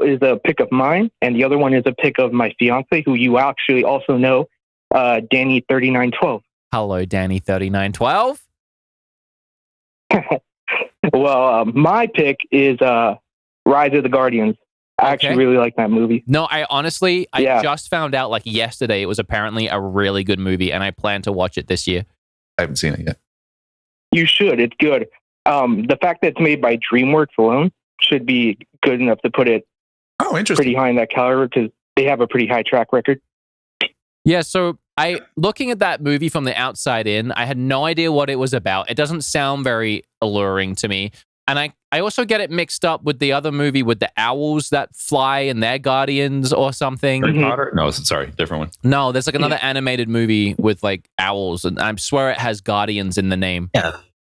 is a pick of mine, and the other one is a pick of my fiance, who you actually also know, Danny3912. Hello, Danny3912. Well, my pick is Rise of the Guardians. I actually really like that movie. No, I honestly, just found out like yesterday it was apparently a really good movie, and I plan to watch it this year. I haven't seen it yet. You should. It's good. The fact that it's made by DreamWorks alone should be good enough to put it pretty high in that caliber because they have a pretty high track record. Yeah, so looking at that movie from the outside in, I had no idea what it was about. It doesn't sound very alluring to me. And I also get it mixed up with the other movie with the owls that fly and their guardians or something. Harry Potter? No, sorry, different one. No, there's like another animated movie with like owls, and I swear it has guardians in the name.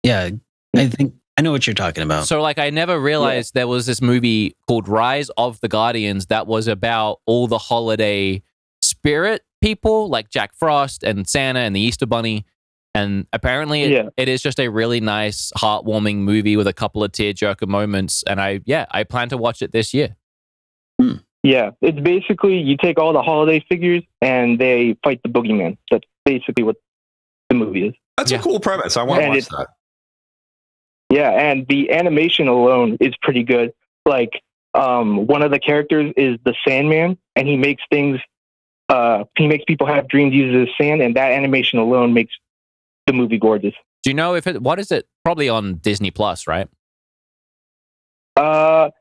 Yeah. I think I know what you're talking about. So like I never realized there was this movie called Rise of the Guardians that was about all the holiday spirit people like Jack Frost and Santa and the Easter Bunny. And apparently it is just a really nice, heartwarming movie with a couple of tearjerker moments. And I plan to watch it this year. Yeah, it's basically you take all the holiday figures and they fight the boogeyman. That's basically what the movie is. That's a cool premise. I want to watch that. Yeah, and the animation alone is pretty good. Like, one of the characters is the Sandman, and he makes things. He makes people have dreams using sand, and that animation alone makes the movie gorgeous. Do you know what is it? Probably on Disney Plus, right? I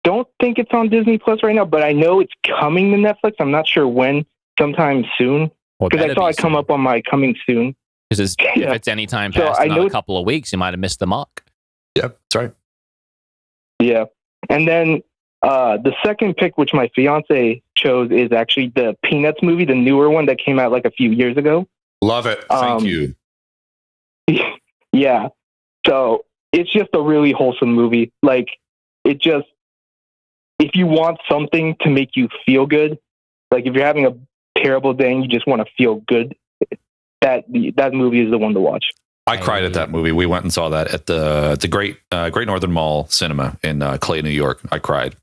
don't think it's on Disney Plus right now, but I know it's coming to Netflix. I'm not sure when. Sometime soon, because I saw it come up on my coming soon. Because if it's any time past another couple of weeks, you might have missed the mark. Yep, that's right. Yeah. And then the second pick, which my fiance chose, is actually the Peanuts movie, the newer one that came out like a few years ago. Love it. Thank you. Yeah. So it's just a really wholesome movie. Like, if you want something to make you feel good, like if you're having a terrible day and you just want to feel good, that movie is the one to watch. I cried at that movie. We went and saw that at the Great Northern Mall Cinema in Clay, New York. I cried.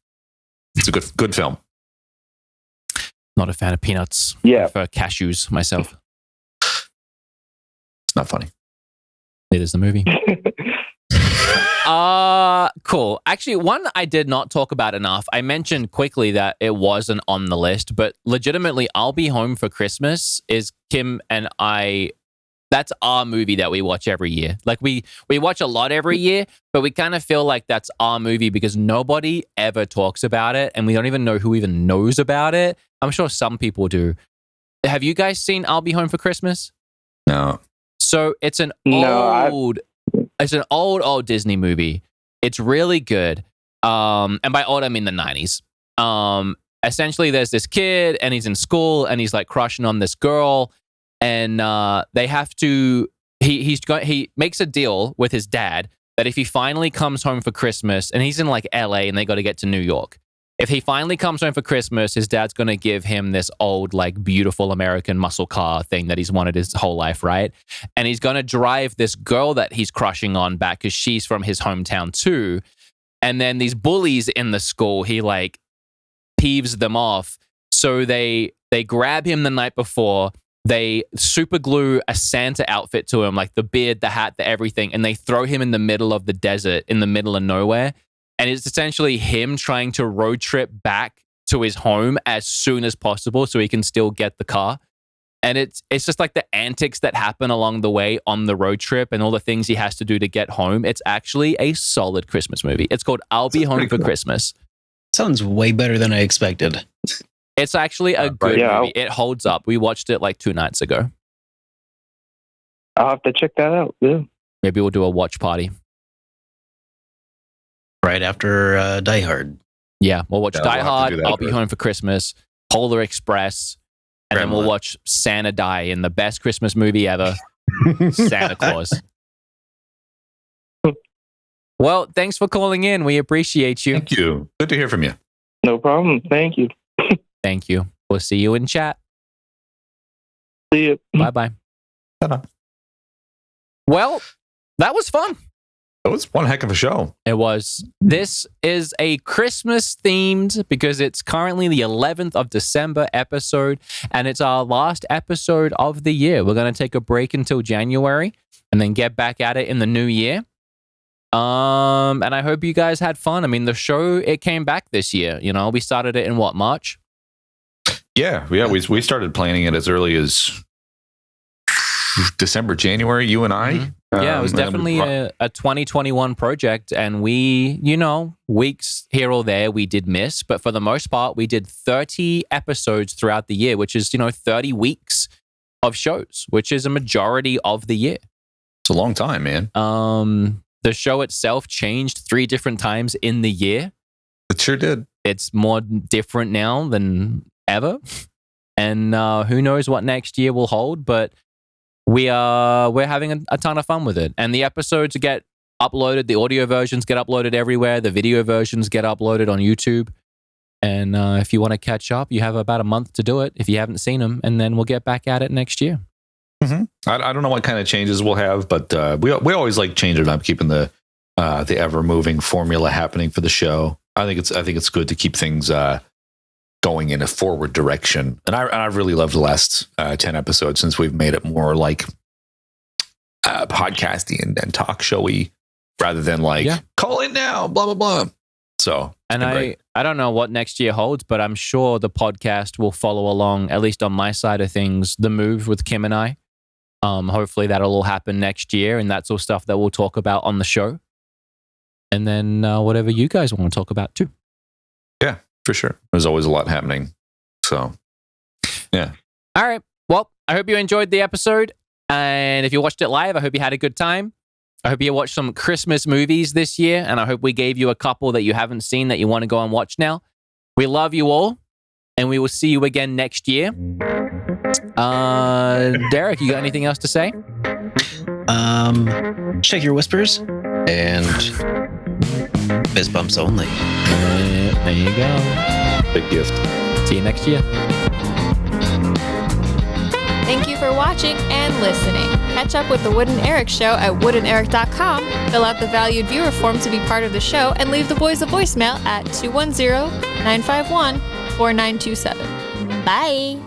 It's a good film. Not a fan of Peanuts. Yeah. I prefer cashews myself. It's not funny. It is the movie. Cool. Actually, one I did not talk about enough. I mentioned quickly that it wasn't on the list, but legitimately, I'll Be Home for Christmas is Kim and I. That's our movie that we watch every year. Like we watch a lot every year, but we kind of feel like that's our movie because nobody ever talks about it, and we don't even know who even knows about it. I'm sure some people do. Have you guys seen I'll Be Home for Christmas? No. So it's an old Disney movie. It's really good. And by old, I mean the 90s. Essentially, there's this kid and he's in school and he's like crushing on this girl. And they have to, he makes a deal with his dad that if he finally comes home for Christmas, and he's in like LA and they got to get to New York. If he finally comes home for Christmas, his dad's going to give him this old, like, beautiful American muscle car thing that he's wanted his whole life, right? And he's going to drive this girl that he's crushing on back because she's from his hometown too. And then these bullies in the school, he, like, peeves them off. So they grab him the night before. They super glue a Santa outfit to him, like the beard, the hat, the everything, and they throw him in the middle of the desert, in the middle of nowhere. And it's essentially him trying to road trip back to his home as soon as possible so he can still get the car. And it's just like the antics that happen along the way on the road trip and all the things he has to do to get home. It's actually a solid Christmas movie. It's called I'll Be Home for Christmas. Sounds way better than I expected. It's actually a good movie. It holds up. We watched it like 2 nights ago. I'll have to check that out. Yeah. Maybe we'll do a watch party. Right after Die Hard. Yeah, we'll watch Die Hard, I'll Be Home for Christmas, Polar Express, and then we'll watch Santa Die in the best Christmas movie ever, Santa Claus. Well, thanks for calling in. We appreciate you. Thank you. Good to hear from you. No problem. Thank you. Thank you. We'll see you in chat. See you. Bye-bye. Ta-da. Well, that was fun. It was one heck of a show. It was. This is a Christmas themed because it's currently the 11th of December episode and it's our last episode of the year. We're going to take a break until January and then get back at it in the new year. And I hope you guys had fun. I mean, the show, it came back this year. You know, we started it in March? Yeah. We started planning it as early as December, January, you and I. Mm-hmm. Yeah, it was definitely a 2021 project. And we, weeks here or there we did miss. But for the most part, we did 30 episodes throughout the year, which is, 30 weeks of shows, which is a majority of the year. It's a long time, man. The show itself changed 3 different times in the year. It sure did. It's more different now than ever. And who knows what next year will hold, but we're having a ton of fun with it. And the episodes get uploaded, the audio versions get uploaded everywhere, the video versions get uploaded on YouTube. And if you want to catch up, you have about a month to do it if you haven't seen them, and then we'll get back at it next year. Mm-hmm. I don't know what kind of changes we'll have, but we always like changing up, keeping the ever moving formula happening for the show. I think it's good to keep things going in a forward direction. And I really loved the last 10 episodes, since we've made it more like podcasty and talk showy rather than call in now, blah, blah, blah. So, and I don't know what next year holds, but I'm sure the podcast will follow along, at least on my side of things, the move with Kim and I. Hopefully that'll all happen next year, and that's all stuff that we'll talk about on the show. And then whatever you guys want to talk about too. Yeah, for sure. There's always a lot happening. So, yeah. All right. Well, I hope you enjoyed the episode. And if you watched it live, I hope you had a good time. I hope you watched some Christmas movies this year. And I hope we gave you a couple that you haven't seen that you want to go and watch now. We love you all. And we will see you again next year. Derek, you got anything else to say? Check your whispers and fist bumps only. There you go. Big gift. See you next year. Thank you for watching and listening. Catch up with The Wood and Erek Show at woodanderek.com. Fill out the valued viewer form to be part of the show, and leave the boys a voicemail at 210-951-4927. Bye!